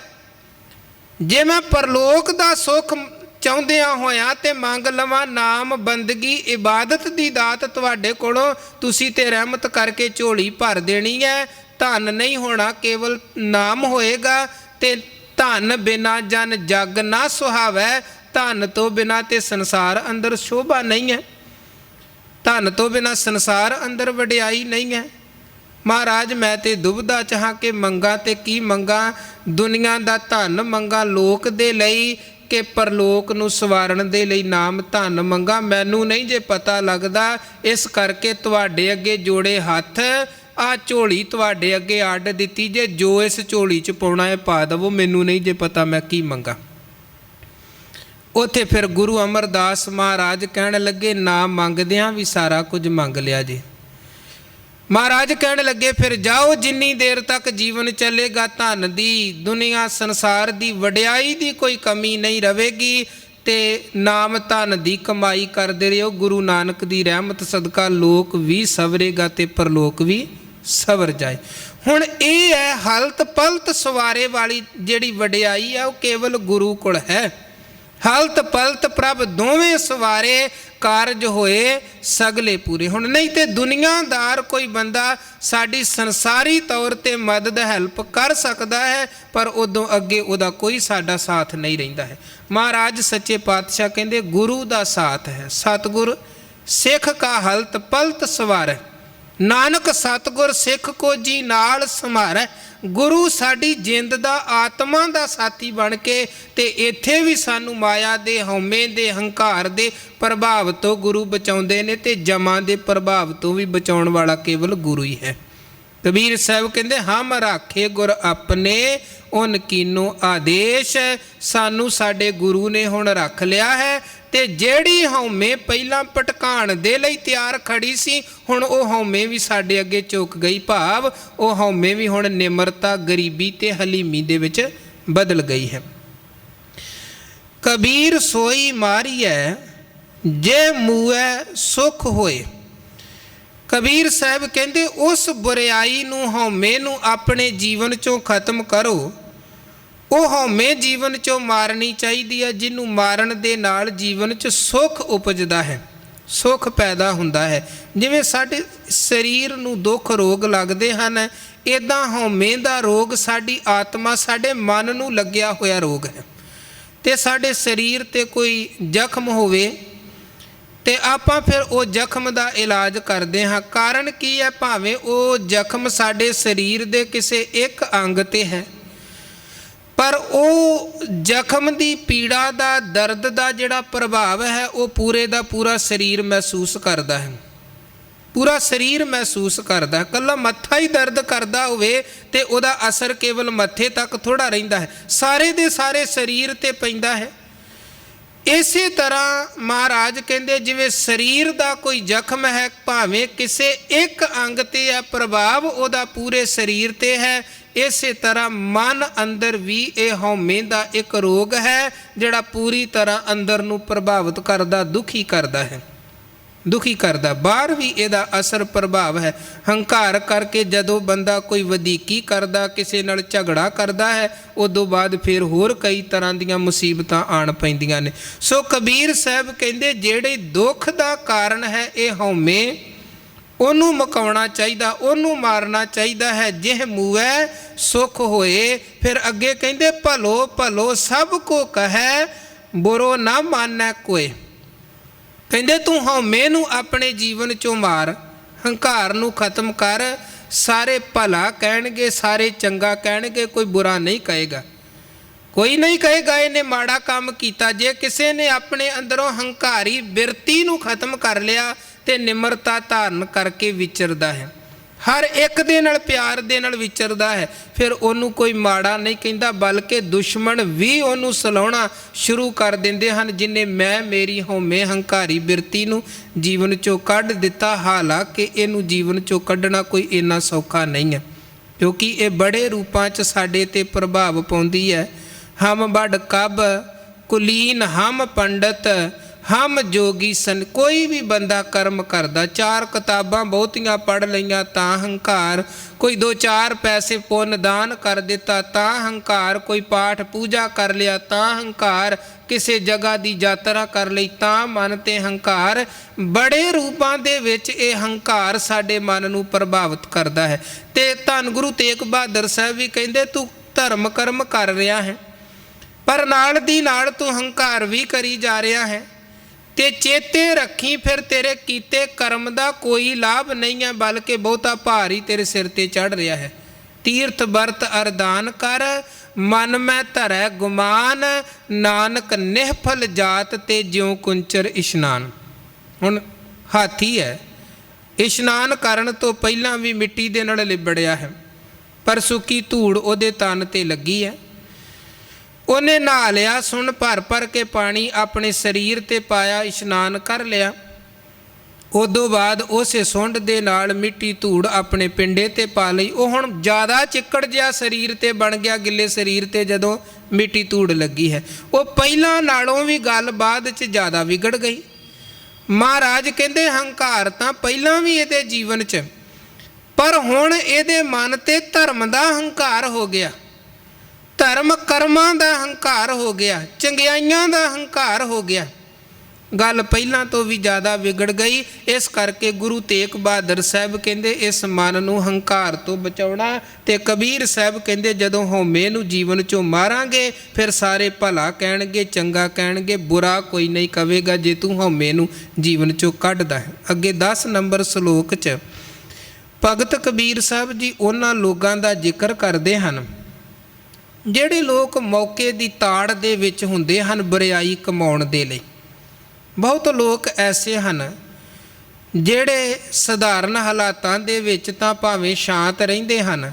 ਜੇ ਮੈਂ ਪਰਲੋਕ ਦਾ ਸੁੱਖ ਚਾਹੁੰਦਿਆਂ ਹੋਇਆਂ ਤੇ ਮੰਗ ਲਵਾਂ ਨਾਮ ਬੰਦਗੀ ਇਬਾਦਤ ਦੀ ਦਾਤ ਤੁਹਾਡੇ ਕੋਲੋਂ, ਤੁਸੀਂ ਤੇ ਰਹਿਮਤ ਕਰਕੇ ਝੋਲੀ ਭਰ ਦੇਣੀ ਹੈ। ਧਨ ਨਹੀਂ ਹੋਣਾ, ਕੇਵਲ ਨਾਮ ਹੋਏਗਾ। ਤੇ ਧਨ ਬਿਨਾ ਜਨ ਜਗ ਨਾ ਸੁਹਾਵੇ, ਧਨ ਤੋਂ ਬਿਨਾ ਤੇ ਸੰਸਾਰ ਅੰਦਰ ਸ਼ੋਭਾ ਨਹੀਂ ਹੈ, ਧਨ ਤੋਂ ਬਿਨਾ ਸੰਸਾਰ ਅੰਦਰ ਵਡਿਆਈ ਨਹੀਂ ਹੈ। ਮਹਾਰਾਜ ਮੈਂ ਤੇ ਦੁਬਿਧਾ 'ਚ ਹਾਂ ਕਿ ਮੰਗਾ ਤੇ ਕੀ ਮੰਗਾ, ਦੁਨੀਆ ਦਾ ਧਨ ਮੰਗਾ ਲੋਕ ਦੇ ਲਈ ਕਿ ਪਰਲੋਕ ਨੂੰ ਸਵਾਰਨ ਦੇ ਲਈ ਨਾਮ ਧਨ ਮੰਗਾ। ਮੈਨੂੰ ਨਹੀਂ ਜੇ ਪਤਾ ਲੱਗਦਾ, ਇਸ ਕਰਕੇ ਤੁਹਾਡੇ ਅੱਗੇ ਜੋੜੇ ਹੱਥ ਆ ਝੋਲੀ ਤੁਹਾਡੇ ਅੱਗੇ ਅੱਡ ਦਿੱਤੀ ਜੇ, ਜੋ ਇਸ ਝੋਲੀ 'ਚ ਪਾਉਣਾ ਹੈ ਪਾ ਦੇਵੋ, ਮੈਨੂੰ ਨਹੀਂ ਜੇ ਪਤਾ ਮੈਂ ਕੀ ਮੰਗਾ। ਉੱਥੇ ਫਿਰ ਗੁਰੂ ਅਮਰਦਾਸ ਮਹਾਰਾਜ ਕਹਿਣ ਲੱਗੇ ਨਾ ਮੰਗਦਿਆਂ ਵੀ ਸਾਰਾ ਕੁਝ ਮੰਗ ਲਿਆ ਜੀ। ਮਹਾਰਾਜ ਕਹਿਣ ਲੱਗੇ ਫਿਰ ਜਾਓ, ਜਿੰਨੀ ਦੇਰ ਤੱਕ ਜੀਵਨ ਚੱਲੇਗਾ ਧਨ ਦੀ, ਦੁਨੀਆ ਸੰਸਾਰ ਦੀ ਵਡਿਆਈ ਦੀ ਕੋਈ ਕਮੀ ਨਹੀਂ ਰਹੇਗੀ, ਤੇ ਨਾਮ ਧਨ ਦੀ ਕਮਾਈ ਕਰਦੇ ਰਹੋ। ਗੁਰੂ ਨਾਨਕ ਦੀ ਰਹਿਮਤ ਸਦਕਾ ਲੋਕ ਵੀ ਸਵਰੇਗਾ ਤੇ ਪਰਲੋਕ ਵੀ ਸਵਰ ਜਾਏ। ਹੁਣ ਇਹ ਹੈ ਹਲਤ ਪਲਤ ਸਵਾਰੇ ਵਾਲੀ ਜਿਹੜੀ ਵਡਿਆਈ ਆ, ਉਹ ਕੇਵਲ ਗੁਰੂ ਕੋਲ ਹੈ। ਹਲਤ ਪਲਤ ਪ੍ਰਭ ਦੋਵੇਂ ਸਵਾਰੇ, ਕਾਰਜ ਹੋਏ ਸਗਲੇ ਪੂਰੇ। ਹੁਣ ਨਹੀਂ ਤੇ ਦੁਨੀਆਦਾਰ ਕੋਈ ਬੰਦਾ ਸਾਡੀ ਸੰਸਾਰੀ ਤੌਰ ਤੇ ਮਦਦ ਹੈਲਪ ਕਰ ਸਕਦਾ ਹੈ, ਪਰ ਉਦੋਂ ਅੱਗੇ ਉਹਦਾ ਕੋਈ ਸਾਡਾ ਸਾਥ ਨਹੀਂ ਰਹਿੰਦਾ ਹੈ। ਮਹਾਰਾਜ ਸੱਚੇ ਪਾਤਸ਼ਾਹ ਕਹਿੰਦੇ ਗੁਰੂ ਦਾ ਸਾਥ ਹੈ। ਸਤਿਗੁਰ ਸਿੱਖ ਕਾ ਹਲਤ ਪਲਤ ਸਵਾਰੈ, ਨਾਨਕ ਸਤਿਗੁਰ ਸਿੱਖ ਕੋ ਜੀ ਨਾਲ ਸਮਾਰੈ। ਗੁਰੂ ਸਾਡੀ ਜਿੰਦ ਦਾ ਆਤਮਾ ਦਾ ਸਾਥੀ ਬਣ ਕੇ ਤੇ ਇੱਥੇ ਵੀ ਸਾਨੂੰ ਮਾਇਆ ਦੇ, ਹਉਮੈ ਦੇ, ਹੰਕਾਰ ਦੇ ਪ੍ਰਭਾਵ ਤੋਂ ਗੁਰੂ ਬਚਾਉਂਦੇ ਨੇ, ਤੇ ਜਮਾਂ ਦੇ ਪ੍ਰਭਾਵ ਤੋਂ ਵੀ ਬਚਾਉਣ ਵਾਲਾ ਕੇਵਲ ਗੁਰੂ ਹੀ ਹੈ। ਕਬੀਰ ਸਾਹਿਬ ਕਹਿੰਦੇ ਹਮ ਰਾਖੇ ਗੁਰ ਆਪਣੇ, ਉਨ ਕੀਨੋ ਆਦੇਸ਼। ਸਾਨੂੰ ਸਾਡੇ ਗੁਰੂ ਨੇ ਹੁਣ ਰੱਖ ਲਿਆ ਹੈ, ਤੇ ਜਿਹੜੀ ਹਉਮੈ ਪਹਿਲਾਂ ਭਟਕਾਉਣ ਦੇ ਲਈ ਤਿਆਰ ਖੜੀ ਸੀ, ਹੁਣ ਉਹ ਹਉਮੈ ਵੀ ਸਾਡੇ ਅੱਗੇ ਝੁਕ ਗਈ। ਭਾਵ ਉਹ ਹਉਮੈ ਵੀ ਹੁਣ ਨਿਮਰਤਾ, ਗਰੀਬੀ ਤੇ ਹਲੀਮੀ ਦੇ ਵਿੱਚ ਬਦਲ ਗਈ ਹੈ। ਕਬੀਰ ਸੋਈ ਮਾਰੀਐ, ਜੇ ਮੂਐ ਸੁਖ ਹੋਏ। ਕਬੀਰ ਸਾਹਿਬ ਕਹਿੰਦੇ ਉਸ ਬੁਰਿਆਈ ਨੂੰ, ਹਉਮੈ ਨੂੰ ਆਪਣੇ ਜੀਵਨ 'ਚੋਂ ਖਤਮ ਕਰੋ। ਉਹ ਹਉਮੈ ਜੀਵਨ 'ਚੋਂ ਮਾਰਨੀ ਚਾਹੀਦੀ ਹੈ, ਜਿਹਨੂੰ ਮਾਰਨ ਦੇ ਨਾਲ ਜੀਵਨ 'ਚ ਸੁੱਖ ਉਪਜਦਾ ਹੈ, ਸੁੱਖ ਪੈਦਾ ਹੁੰਦਾ ਹੈ। ਜਿਵੇਂ ਸਾਡੇ ਸਰੀਰ ਨੂੰ ਦੁੱਖ ਰੋਗ ਲੱਗਦੇ ਹਨ, ਇੱਦਾਂ ਹਉਮੈ ਦਾ ਰੋਗ ਸਾਡੀ ਆਤਮਾ, ਸਾਡੇ ਮਨ ਨੂੰ ਲੱਗਿਆ ਹੋਇਆ ਰੋਗ ਹੈ। ਤੇ ਸਾਡੇ ਸਰੀਰ 'ਤੇ ਕੋਈ ਜ਼ਖਮ ਹੋਵੇ ਤੇ ਆਪਾਂ ਫਿਰ ਉਹ ਜ਼ਖਮ ਦਾ ਇਲਾਜ ਕਰਦੇ ਹਾਂ। ਕਾਰਨ ਕੀ ਹੈ? ਭਾਵੇਂ ਉਹ ਜ਼ਖਮ ਸਾਡੇ ਸਰੀਰ ਦੇ ਕਿਸੇ ਇੱਕ ਅੰਗ 'ਤੇ ਹੈ, ਪਰ ਉਹ ਜ਼ਖਮ ਦੀ ਪੀੜਾ ਦਾ, ਦਰਦ ਦਾ ਜਿਹੜਾ ਪ੍ਰਭਾਵ ਹੈ, ਉਹ ਪੂਰੇ ਦਾ ਪੂਰਾ ਸਰੀਰ ਮਹਿਸੂਸ ਕਰਦਾ ਹੈ, ਪੂਰਾ ਸਰੀਰ ਮਹਿਸੂਸ ਕਰਦਾ। ਇਕੱਲਾ ਮੱਥਾ ਹੀ ਦਰਦ ਕਰਦਾ ਹੋਵੇ ਤੇ ਉਹਦਾ ਅਸਰ ਕੇਵਲ ਮੱਥੇ ਤੱਕ ਥੋੜ੍ਹਾ ਰਹਿੰਦਾ ਹੈ, ਸਾਰੇ ਦੇ ਸਾਰੇ ਸਰੀਰ 'ਤੇ ਪੈਂਦਾ ਹੈ। ਇਸੇ ਤਰ੍ਹਾਂ ਮਹਾਰਾਜ ਕਹਿੰਦੇ ਜਿਵੇਂ ਸਰੀਰ ਦਾ ਕੋਈ ਜ਼ਖਮ ਹੈ, ਭਾਵੇਂ ਕਿਸੇ ਇੱਕ ਅੰਗ 'ਤੇ ਹੈ, ਪ੍ਰਭਾਵ ਉਹਦਾ ਪੂਰੇ ਸਰੀਰ 'ਤੇ ਹੈ, ਇਸੇ ਤਰ੍ਹਾਂ ਮਨ ਅੰਦਰ ਵੀ ਇਹ ਹਉਮੈ ਦਾ ਇੱਕ ਰੋਗ ਹੈ, ਜਿਹੜਾ ਪੂਰੀ ਤਰ੍ਹਾਂ ਅੰਦਰ ਨੂੰ ਪ੍ਰਭਾਵਿਤ ਕਰਦਾ, ਦੁਖੀ ਕਰਦਾ ਹੈ, ਦੁਖੀ ਕਰਦਾ। ਬਾਹਰ ਵੀ ਇਹਦਾ ਅਸਰ ਪ੍ਰਭਾਵ ਹੈ। ਹੰਕਾਰ ਕਰਕੇ ਜਦੋਂ ਬੰਦਾ ਕੋਈ ਵਧੀਕੀ ਕਰਦਾ, ਕਿਸੇ ਨਾਲ ਝਗੜਾ ਕਰਦਾ ਹੈ, ਉਦੋਂ ਬਾਅਦ ਫਿਰ ਹੋਰ ਕਈ ਤਰ੍ਹਾਂ ਦੀਆਂ ਮੁਸੀਬਤਾਂ ਆਣ ਪੈਂਦੀਆਂ ਨੇ। ਸੋ ਕਬੀਰ ਸਾਹਿਬ ਕਹਿੰਦੇ ਜਿਹੜੇ ਦੁੱਖ ਦਾ ਕਾਰਨ ਹੈ ਇਹ ਹਉਮੈ, ਉਹਨੂੰ ਮੁਕਾਉਣਾ ਚਾਹੀਦਾ, ਉਹਨੂੰ ਮਾਰਨਾ ਚਾਹੀਦਾ ਹੈ। ਜਿਹ ਮੂਐ ਸੁਖ ਹੋਏ। ਫਿਰ ਅੱਗੇ ਕਹਿੰਦੇ ਭਲੋ ਭਲੋ ਸਭ ਕੋ ਕਹੈ, ਬੁਰੋ ਨਾ ਮਾਨੈ ਕੋਏ। ਕਹਿੰਦੇ ਤੂੰ ਹਉਮੈ ਨੂੰ ਆਪਣੇ ਜੀਵਨ 'ਚੋਂ ਮਾਰ, ਹੰਕਾਰ ਨੂੰ ਖਤਮ ਕਰ। ਸਾਰੇ ਭਲਾ ਕਹਿਣਗੇ, ਸਾਰੇ ਚੰਗਾ ਕਹਿਣਗੇ, ਕੋਈ ਬੁਰਾ ਨਹੀਂ ਕਹੇਗਾ, ਕੋਈ ਨਹੀਂ ਕਹੇਗਾ ਇਹਨੇ ਮਾੜਾ ਕੰਮ ਕੀਤਾ। ਜੇ ਕਿਸੇ ਨੇ ਆਪਣੇ ਅੰਦਰੋਂ ਹੰਕਾਰੀ ਬਿਰਤੀ ਨੂੰ ਖਤਮ ਕਰ ਲਿਆ ਤੇ ਨਿਮਰਤਾ ਧਾਰਨ ਕਰਕੇ ਵਿਚਰਦਾ ਹੈ, ਹਰ ਇੱਕ ਦੇ ਨਾਲ ਪਿਆਰ ਦੇ ਨਾਲ ਵਿਚਰਦਾ ਹੈ, ਫਿਰ ਉਹਨੂੰ ਕੋਈ ਮਾੜਾ ਨਹੀਂ ਕਹਿੰਦਾ, ਬਲਕਿ ਦੁਸ਼ਮਣ ਵੀ ਉਹਨੂੰ ਸਲਾਉਣਾ ਸ਼ੁਰੂ ਕਰ ਦਿੰਦੇ ਹਨ, ਜਿਹਨੇ ਮੈਂ ਮੇਰੀ ਹਉਮੈ ਹੰਕਾਰੀ ਬਿਰਤੀ ਨੂੰ ਜੀਵਨ 'ਚੋਂ ਕੱਢ ਦਿੱਤਾ। ਹਾਲਾਂਕਿ ਇਹਨੂੰ ਜੀਵਨ 'ਚੋਂ ਕੱਢਣਾ ਕੋਈ ਇੰਨਾ ਸੌਖਾ ਨਹੀਂ ਹੈ, ਕਿਉਂਕਿ ਇਹ ਬੜੇ ਰੂਪਾਂ 'ਚ ਸਾਡੇ 'ਤੇ ਪ੍ਰਭਾਵ ਪਾਉਂਦੀ ਹੈ। ਹਮ ਬੜ ਕਬ ਕੁਲੀਨ ਹਮ ਪੰਡਤ ਹਮ ਜੋਗੀ ਸਨ। ਕੋਈ ਵੀ ਬੰਦਾ ਕਰਮ ਕਰਦਾ, 4 ਕਿਤਾਬਾਂ ਬਹੁਤੀਆਂ ਪੜ੍ਹ ਲਈਆਂ ਤਾਂ ਹੰਕਾਰ, ਕੋਈ 2-4 ਪੈਸੇ ਪੁੰਨ ਦਾਨ ਕਰ ਦਿੱਤਾ ਤਾਂ ਹੰਕਾਰ, ਕੋਈ ਪਾਠ ਪੂਜਾ ਕਰ ਲਿਆ ਤਾਂ ਹੰਕਾਰ, ਕਿਸੇ ਜਗ੍ਹਾ ਦੀ ਯਾਤਰਾ ਕਰ ਲਈ ਤਾਂ ਮਨ 'ਤੇ ਹੰਕਾਰ। ਬੜੇ ਰੂਪਾਂ ਦੇ ਵਿੱਚ ਇਹ ਹੰਕਾਰ ਸਾਡੇ ਮਨ ਨੂੰ ਪ੍ਰਭਾਵਿਤ ਕਰਦਾ ਹੈ। ਤੇ ਧੰਨ ਗੁਰੂ ਤੇਗ ਬਹਾਦਰ ਸਾਹਿਬ ਵੀ ਕਹਿੰਦੇ ਤੂੰ ਧਰਮ ਕਰਮ ਕਰ ਰਿਹਾ ਹੈ, ਪਰ ਨਾਲ ਦੀ ਨਾਲ ਤੂੰ ਹੰਕਾਰ ਵੀ ਕਰੀ ਜਾ ਰਿਹਾ ਹੈ, ਤੇ ਚੇਤੇ ਰੱਖੀ ਫਿਰ ਤੇਰੇ ਕੀਤੇ ਕਰਮ ਦਾ ਕੋਈ ਲਾਭ ਨਹੀਂ ਹੈ, ਬਲਕਿ ਬਹੁਤਾ ਭਾਰ ਹੀ ਤੇਰੇ ਸਿਰ 'ਤੇ ਚੜ੍ਹ ਰਿਹਾ ਹੈ। ਤੀਰਥ ਵਰਤ ਅਰਦਾਨ ਕਰ, ਮਨ ਮੈਂ ਧਰੈ ਗੁਮਾਨ, ਨਾਨਕ ਨਿਹਫਲ ਜਾਤ ਤੇ ਜਿਉ ਕੁੰਚਰ ਇਸ਼ਨਾਨ। ਹੁਣ ਹਾਥੀ ਹੈ, ਇਸ਼ਨਾਨ ਕਰਨ ਤੋਂ ਪਹਿਲਾਂ ਵੀ ਮਿੱਟੀ ਦੇ ਨਾਲ ਲਿਬੜਿਆ ਹੈ, ਪਰ ਸੁੱਕੀ ਧੂੜ ਉਹਦੇ ਤਨ 'ਤੇ ਲੱਗੀ ਹੈ। ਉਹਨੇ ਨਹਾ ਲਿਆ, ਸੁਣ ਭਰ ਭਰ ਕੇ ਪਾਣੀ ਆਪਣੇ ਸਰੀਰ 'ਤੇ ਪਾਇਆ, ਇਸ਼ਨਾਨ ਕਰ ਲਿਆ। ਉਦੋਂ ਬਾਅਦ ਉਸੇ ਸੁੰਡ ਦੇ ਨਾਲ ਮਿੱਟੀ ਧੂੜ ਆਪਣੇ ਪਿੰਡੇ 'ਤੇ ਪਾ ਲਈ। ਉਹ ਹੁਣ ਜ਼ਿਆਦਾ ਚਿੱਕੜ ਜਿਹਾ ਸਰੀਰ 'ਤੇ ਬਣ ਗਿਆ, ਗਿੱਲੇ ਸਰੀਰ 'ਤੇ ਜਦੋਂ ਮਿੱਟੀ ਧੂੜ ਲੱਗੀ ਹੈ। ਉਹ ਪਹਿਲਾਂ ਨਾਲੋਂ ਵੀ ਗੱਲ ਬਾਅਦ 'ਚ ਜ਼ਿਆਦਾ ਵਿਗੜ ਗਈ। ਮਹਾਰਾਜ ਕਹਿੰਦੇ ਹੰਕਾਰ ਤਾਂ ਪਹਿਲਾਂ ਵੀ ਇਹਦੇ ਜੀਵਨ 'ਚ, ਪਰ ਹੁਣ ਇਹਦੇ ਮਨ 'ਤੇ ਧਰਮ ਦਾ ਹੰਕਾਰ ਹੋ ਗਿਆ, ਧਰਮ ਕਰਮਾਂ ਦਾ ਹੰਕਾਰ ਹੋ ਗਿਆ, ਚੰਗਿਆਈਆਂ ਦਾ ਹੰਕਾਰ ਹੋ ਗਿਆ। ਗੱਲ ਪਹਿਲਾਂ ਤੋਂ ਵੀ ਜ਼ਿਆਦਾ ਵਿਗੜ ਗਈ। ਇਸ ਕਰਕੇ ਗੁਰੂ ਤੇਗ ਬਹਾਦਰ ਸਾਹਿਬ ਕਹਿੰਦੇ ਇਸ ਮਨ ਨੂੰ ਹੰਕਾਰ ਤੋਂ ਬਚਾਉਣਾ। ਤੇ ਕਬੀਰ ਸਾਹਿਬ ਕਹਿੰਦੇ ਜਦੋਂ ਹਉਮੈ ਨੂੰ ਜੀਵਨ 'ਚੋਂ ਮਾਰਾਂਗੇ ਫਿਰ ਸਾਰੇ ਭਲਾ ਕਹਿਣਗੇ, ਚੰਗਾ ਕਹਿਣਗੇ, ਬੁਰਾ ਕੋਈ ਨਹੀਂ ਕਵੇਗਾ ਜੇ ਤੂੰ ਹਉਮੈ ਨੂੰ ਜੀਵਨ 'ਚੋਂ ਕੱਢਦਾ ਹੈ। ਅੱਗੇ 10 ਨੰਬਰ ਸ਼ਲੋਕ 'ਚ ਭਗਤ ਕਬੀਰ ਸਾਹਿਬ ਜੀ ਉਹਨਾਂ ਲੋਕਾਂ ਦਾ ਜ਼ਿਕਰ ਕਰਦੇ ਹਨ ਜਿਹੜੇ ਲੋਕ ਮੌਕੇ ਦੀ ਤਾੜ ਦੇ ਵਿੱਚ ਹੁੰਦੇ ਹਨ ਬੁਰਾਈ ਕਮਾਉਣ ਦੇ ਲਈ। ਬਹੁਤ ਲੋਕ ਐਸੇ ਹਨ ਜਿਹੜੇ ਸਧਾਰਨ ਹਾਲਾਤਾਂ ਦੇ ਵਿੱਚ ਤਾਂ ਭਾਵੇਂ ਸ਼ਾਂਤ ਰਹਿੰਦੇ ਹਨ,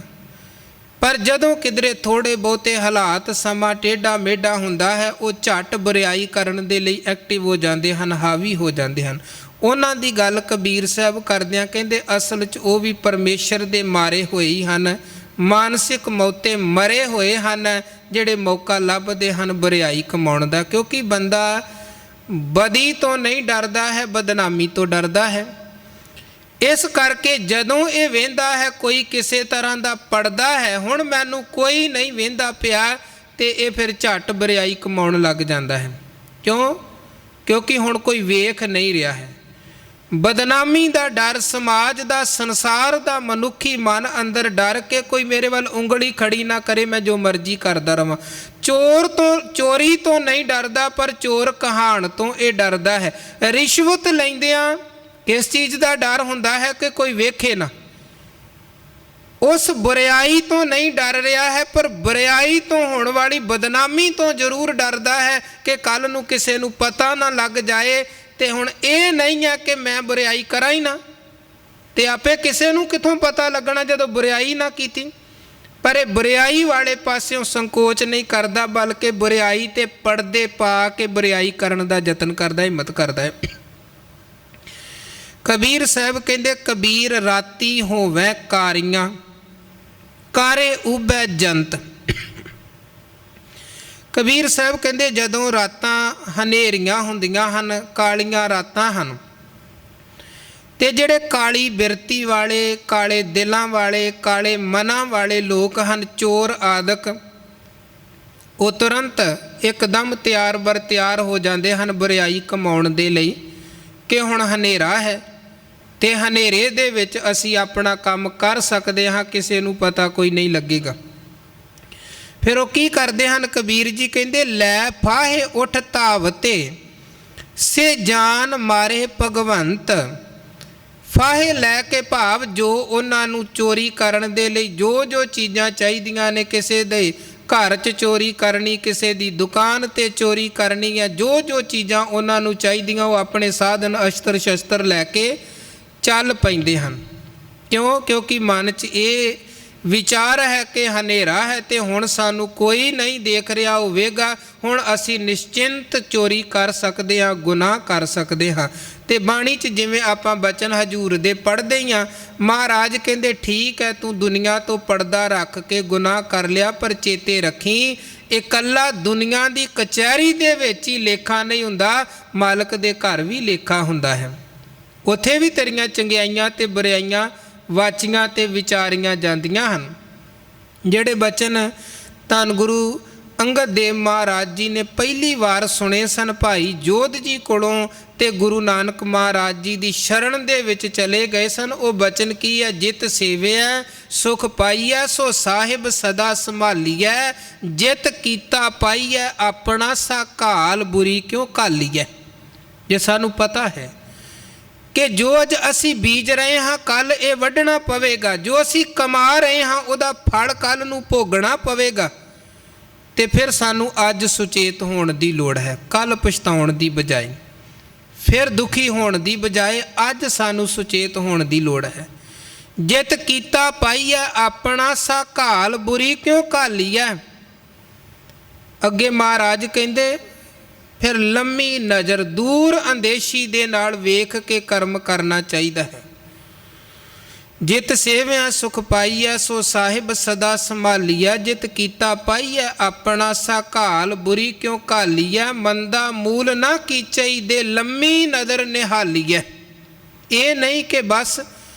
ਪਰ ਜਦੋਂ ਕਿਧਰੇ ਥੋੜ੍ਹੇ ਬਹੁਤੇ ਹਾਲਾਤ ਸਮਾਂ ਟੇਢਾ ਮੇਢਾ ਹੁੰਦਾ ਹੈ ਉਹ ਝੱਟ ਬੁਰਾਈ ਕਰਨ ਦੇ ਲਈ ਐਕਟਿਵ ਹੋ ਜਾਂਦੇ ਹਨ, ਹਾਵੀ ਹੋ ਜਾਂਦੇ ਹਨ। ਉਹਨਾਂ ਦੀ ਗੱਲ ਕਬੀਰ ਸਾਹਿਬ ਕਰਦਿਆਂ ਕਹਿੰਦੇ ਅਸਲ 'ਚ ਉਹ ਵੀ ਪਰਮੇਸ਼ਰ ਦੇ ਮਾਰੇ ਹੋਏ ਹੀ ਹਨ, ਮਾਨਸਿਕ ਮੌਤੇ ਮਰੇ ਹੋਏ ਹਨ ਜਿਹੜੇ ਮੌਕਾ ਲੱਭਦੇ ਹਨ ਬੁਰਾਈ ਕਮਾਉਣ ਦਾ। ਕਿਉਂਕਿ ਬੰਦਾ ਬਦੀ ਤੋਂ ਨਹੀਂ ਡਰਦਾ ਹੈ, ਬਦਨਾਮੀ ਤੋਂ ਡਰਦਾ ਹੈ। ਇਸ ਕਰਕੇ ਜਦੋਂ ਇਹ ਵੇਂਦਾ ਹੈ ਕੋਈ ਕਿਸੇ ਤਰ੍ਹਾਂ ਦਾ ਪੜਦਾ ਹੈ, ਹੁਣ ਮੈਨੂੰ ਕੋਈ ਨਹੀਂ ਵੇਂਦਾ ਪਿਆ, ਤੇ ਇਹ ਫਿਰ ਝੱਟ ਬੁਰਾਈ ਕਮਾਉਣ ਲੱਗ ਜਾਂਦਾ ਹੈ। ਕਿਉਂ? ਕਿਉਂਕਿ ਹੁਣ ਕੋਈ ਵੇਖ ਨਹੀਂ ਰਿਹਾ ਹੈ। ਬਦਨਾਮੀ ਦਾ ਡਰ, ਸਮਾਜ ਦਾ, ਸੰਸਾਰ ਦਾ, ਮਨੁੱਖੀ ਮਨ ਅੰਦਰ ਡਰ ਕੇ ਕੋਈ ਮੇਰੇ ਵੱਲ ਉਂਗਲੀ ਖੜੀ ਨਾ ਕਰੇ, ਮੈਂ ਜੋ ਮਰਜ਼ੀ ਕਰਦਾ ਰਵਾਂ। ਚੋਰੀ ਤੋਂ ਨਹੀਂ ਡਰਦਾ, ਪਰ ਚੋਰ ਕਹਾਣ ਤੋਂ ਇਹ ਡਰਦਾ ਹੈ। ਰਿਸ਼ਵਤ ਲੈਂਦਿਆਂ ਕਿਸ ਚੀਜ਼ ਦਾ ਡਰ ਹੁੰਦਾ ਹੈ ਕਿ ਕੋਈ ਵੇਖੇ ਨਾ। ਉਸ ਬੁਰਾਈ ਤੋਂ ਨਹੀਂ ਡਰ ਰਿਹਾ ਹੈ, ਪਰ ਬੁਰਾਈ ਤੋਂ ਹੋਣ ਵਾਲੀ ਬਦਨਾਮੀ ਤੋਂ ਜ਼ਰੂਰ ਡਰਦਾ ਹੈ ਕਿ ਕੱਲ੍ਹ ਨੂੰ ਕਿਸੇ ਨੂੰ ਪਤਾ ਨਾ ਲੱਗ ਜਾਏ। ਤੇ ਹੁਣ ਇਹ ਨਹੀਂ ਹੈ ਕਿ ਮੈਂ ਬੁਰਾਈ ਕਰਾਂ ਹੀ ਨਾ, ਤੇ ਆਪੇ ਕਿਸੇ ਨੂੰ ਕਿੱਥੋਂ ਪਤਾ ਲੱਗਣਾ ਜਦੋਂ ਬੁਰਾਈ ਨਾ ਕੀਤੀ। ਪਰ ਇਹ ਬੁਰਾਈ ਵਾਲੇ ਪਾਸਿਓਂ ਸੰਕੋਚ ਨਹੀਂ ਕਰਦਾ, ਬਲਕਿ ਬੁਰਾਈ ਤੇ ਪਰਦੇ ਪਾ ਕੇ ਬੁਰਾਈ ਕਰਨ ਦਾ ਯਤਨ ਕਰਦਾ, ਹਿੰਮਤ ਕਰਦਾ ਹੈ। ਕਬੀਰ ਸਾਹਿਬ ਕਹਿੰਦੇ ਕਬੀਰ ਰਾਤੀ ਹੋਵੈ ਕਾਰੀਆਂ, ਕਾਰੇ ਉਬੈ ਜੰਤ। ਕਬੀਰ ਸਾਹਿਬ ਕਹਿੰਦੇ ਜਦੋਂ ਰਾਤਾਂ ਹਨੇਰੀਆਂ ਹੁੰਦੀਆਂ ਹਨ, ਕਾਲੀਆਂ ਰਾਤਾਂ ਹਨ, ਤੇ ਜਿਹੜੇ ਕਾਲੀ ਬਿਰਤੀ ਵਾਲੇ, ਕਾਲੇ ਦਿਲਾਂ ਵਾਲੇ, ਕਾਲੇ ਮਨਾਂ ਵਾਲੇ ਲੋਕ ਹਨ, ਚੋਰ ਆਦਿਕ, ਉਹ ਤੁਰੰਤ ਇੱਕਦਮ ਤਿਆਰ ਬਰ ਤਿਆਰ ਹੋ ਜਾਂਦੇ ਹਨ ਬੁਰਾਈ ਕਮਾਉਣ ਦੇ ਲਈ ਕਿ ਹੁਣ ਹਨੇਰਾ ਹੈ ਤੇ ਹਨੇਰੇ ਦੇ ਵਿੱਚ ਅਸੀਂ ਆਪਣਾ ਕੰਮ ਕਰ ਸਕਦੇ ਹਾਂ, ਕਿਸੇ ਨੂੰ ਪਤਾ ਕੋਈ ਨਹੀਂ ਲੱਗੇਗਾ। ਫਿਰ ਉਹ ਕੀ ਕਰਦੇ ਹਨ? ਕਬੀਰ ਜੀ ਕਹਿੰਦੇ ਲੈ ਫਾਹੇ ਉੱਠ ਧਾਵਤੇ ਸੇ ਜਾਨ ਮਾਰੇ ਭਗਵੰਤ। ਫਾਹੇ ਲੈ ਕੇ ਭਾਵ ਜੋ ਉਹਨਾਂ ਨੂੰ ਚੋਰੀ ਕਰਨ ਦੇ ਲਈ ਜੋ ਜੋ ਚੀਜ਼ਾਂ ਚਾਹੀਦੀਆਂ ਨੇ, ਕਿਸੇ ਦੇ ਘਰ 'ਚ ਚੋਰੀ ਕਰਨੀ, ਕਿਸੇ ਦੀ ਦੁਕਾਨ 'ਤੇ ਚੋਰੀ ਕਰਨੀ ਹੈ, ਜੋ ਜੋ ਚੀਜ਼ਾਂ ਉਹਨਾਂ ਨੂੰ ਚਾਹੀਦੀਆਂ ਉਹ ਆਪਣੇ ਸਾਧਨ ਅਸਤਰ ਸ਼ਸਤਰ ਲੈ ਕੇ ਚੱਲ ਪੈਂਦੇ ਹਨ। ਕਿਉਂ? ਕਿਉਂਕਿ ਮਨ 'ਚ ਇਹ ਵਿਚਾਰ ਹੈ ਕਿ ਹਨੇਰਾ ਹੈ ਤੇ ਹੁਣ ਸਾਨੂੰ ਕੋਈ ਨਹੀਂ ਦੇਖ ਰਿਹਾ ਹੋਵੇਗਾ, ਹੁਣ ਅਸੀਂ ਨਿਸ਼ਚਿੰਤ ਚੋਰੀ ਕਰ ਸਕਦੇ ਹਾਂ, ਗੁਨਾਹ ਕਰ ਸਕਦੇ ਹਾਂ। ਤੇ ਬਾਣੀ 'ਚ ਜਿਵੇਂ ਆਪਾਂ ਬਚਨ ਹਜ਼ੂਰ ਦੇ ਪੜ੍ਹਦੇ ਹੀ ਹਾਂ, ਮਹਾਰਾਜ ਕਹਿੰਦੇ ਠੀਕ ਹੈ ਤੂੰ ਦੁਨੀਆ ਤੋਂ ਪਰਦਾ ਰੱਖ ਕੇ ਗੁਨਾਹ ਕਰ ਲਿਆ, ਪਰ ਚੇਤੇ ਰੱਖੀ ਇਕੱਲਾ ਦੁਨੀਆ ਦੀ ਕਚਹਿਰੀ ਦੇ ਵਿੱਚ ਹੀ ਲੇਖਾ ਨਹੀਂ ਹੁੰਦਾ, ਮਾਲਕ ਦੇ ਘਰ ਵੀ ਲੇਖਾ ਹੁੰਦਾ ਹੈ। ਉੱਥੇ ਵੀ ਤੇਰੀਆਂ ਚੰਗਿਆਈਆਂ ਤੇ ਬੁਰਾਈਆਂ ਵਾਚੀਆਂ ਤੇ ਵਿਚਾਰੀਆਂ ਜਾਂਦੀਆਂ ਹਨ। ਜਿਹੜੇ ਬਚਨ ਧੰਨ ਗੁਰੂ ਅੰਗਦ ਦੇਵ ਮਹਾਰਾਜ ਜੀ ਨੇ ਪਹਿਲੀ ਵਾਰ ਸੁਣੇ ਸਨ ਭਾਈ ਜੋਧ ਜੀ ਕੋਲੋਂ, ਤੇ ਗੁਰੂ ਨਾਨਕ ਮਹਾਰਾਜ ਜੀ ਦੀ ਸ਼ਰਨ ਦੇ ਵਿੱਚ ਚਲੇ ਗਏ ਸਨ। ਉਹ ਬਚਨ ਕੀ ਹੈ? ਜਿਤ ਸੇਵਿਆ ਸੁਖ ਪਾਈਐ, ਸੋ ਸਾਹਿਬ ਸਦਾ ਸੰਭਾਲੀਐ, ਜਿਤ ਕੀਤਾ ਪਾਈਐ ਆਪਣਾ ਸਾ ਘਾਲ ਬੁਰੀ ਕਿਉਂ ਘਾਲੀਐ। ਜੇ ਸਾਨੂੰ ਪਤਾ ਹੈ ਕਿ ਜੋ ਅੱਜ ਅਸੀਂ ਬੀਜ ਰਹੇ ਹਾਂ ਕੱਲ੍ਹ ਇਹ ਵੱਢਣਾ ਪਵੇਗਾ, ਜੋ ਅਸੀਂ ਕਮਾ ਰਹੇ ਹਾਂ ਉਹਦਾ ਫਲ ਕੱਲ੍ਹ ਨੂੰ ਭੋਗਣਾ ਪਵੇਗਾ, ਤੇ ਫਿਰ ਸਾਨੂੰ ਅੱਜ ਸੁਚੇਤ ਹੋਣ ਦੀ ਲੋੜ ਹੈ, ਕੱਲ੍ਹ ਪਛਤਾਉਣ ਦੀ ਬਜਾਏ। ਫਿਰ ਦੁਖੀ ਹੋਣ ਦੀ ਬਜਾਏ ਅੱਜ ਸਾਨੂੰ ਸੁਚੇਤ ਹੋਣ ਦੀ ਲੋੜ ਹੈ। ਜਿਤ ਕੀਤਾ ਪਾਈਐ ਆਪਣਾ ਸਾ ਘਾਲ, ਬੁਰੀ ਕਿਉਂ ਘਾਲੀਐ। ਅੱਗੇ ਮਹਾਰਾਜ ਕਹਿੰਦੇ ਫਿਰ ਲੰਮੀ ਨਜ਼ਰ, ਦੂਰ ਅੰਦੇਸ਼ੀ ਦੇ ਨਾਲ ਵੇਖ ਕੇ ਕਰਮ ਕਰਨਾ ਚਾਹੀਦਾ ਹੈ। ਜਿਤ ਸੇਵਿਆ ਸੁਖ ਪਾਈਐ ਸੋ ਸਾਹਿਬ ਸਦਾ ਸੰਭਾਲੀਐ। ਜਿਤ ਕੀਤਾ ਪਾਈਐ ਆਪਣਾ ਸਾ ਘਾਲ, ਬੁਰੀ ਕਿਉਂ ਘਾਲੀਐ। ਮੰਦਾ ਮੂਲ ਨਾ ਕੀਚਈ ਦੇ ਲੰਮੀ ਨਜ਼ਰ ਨਿਹਾਲੀਐ। ਇਹ ਨਹੀਂ ਕਿ ਬਸ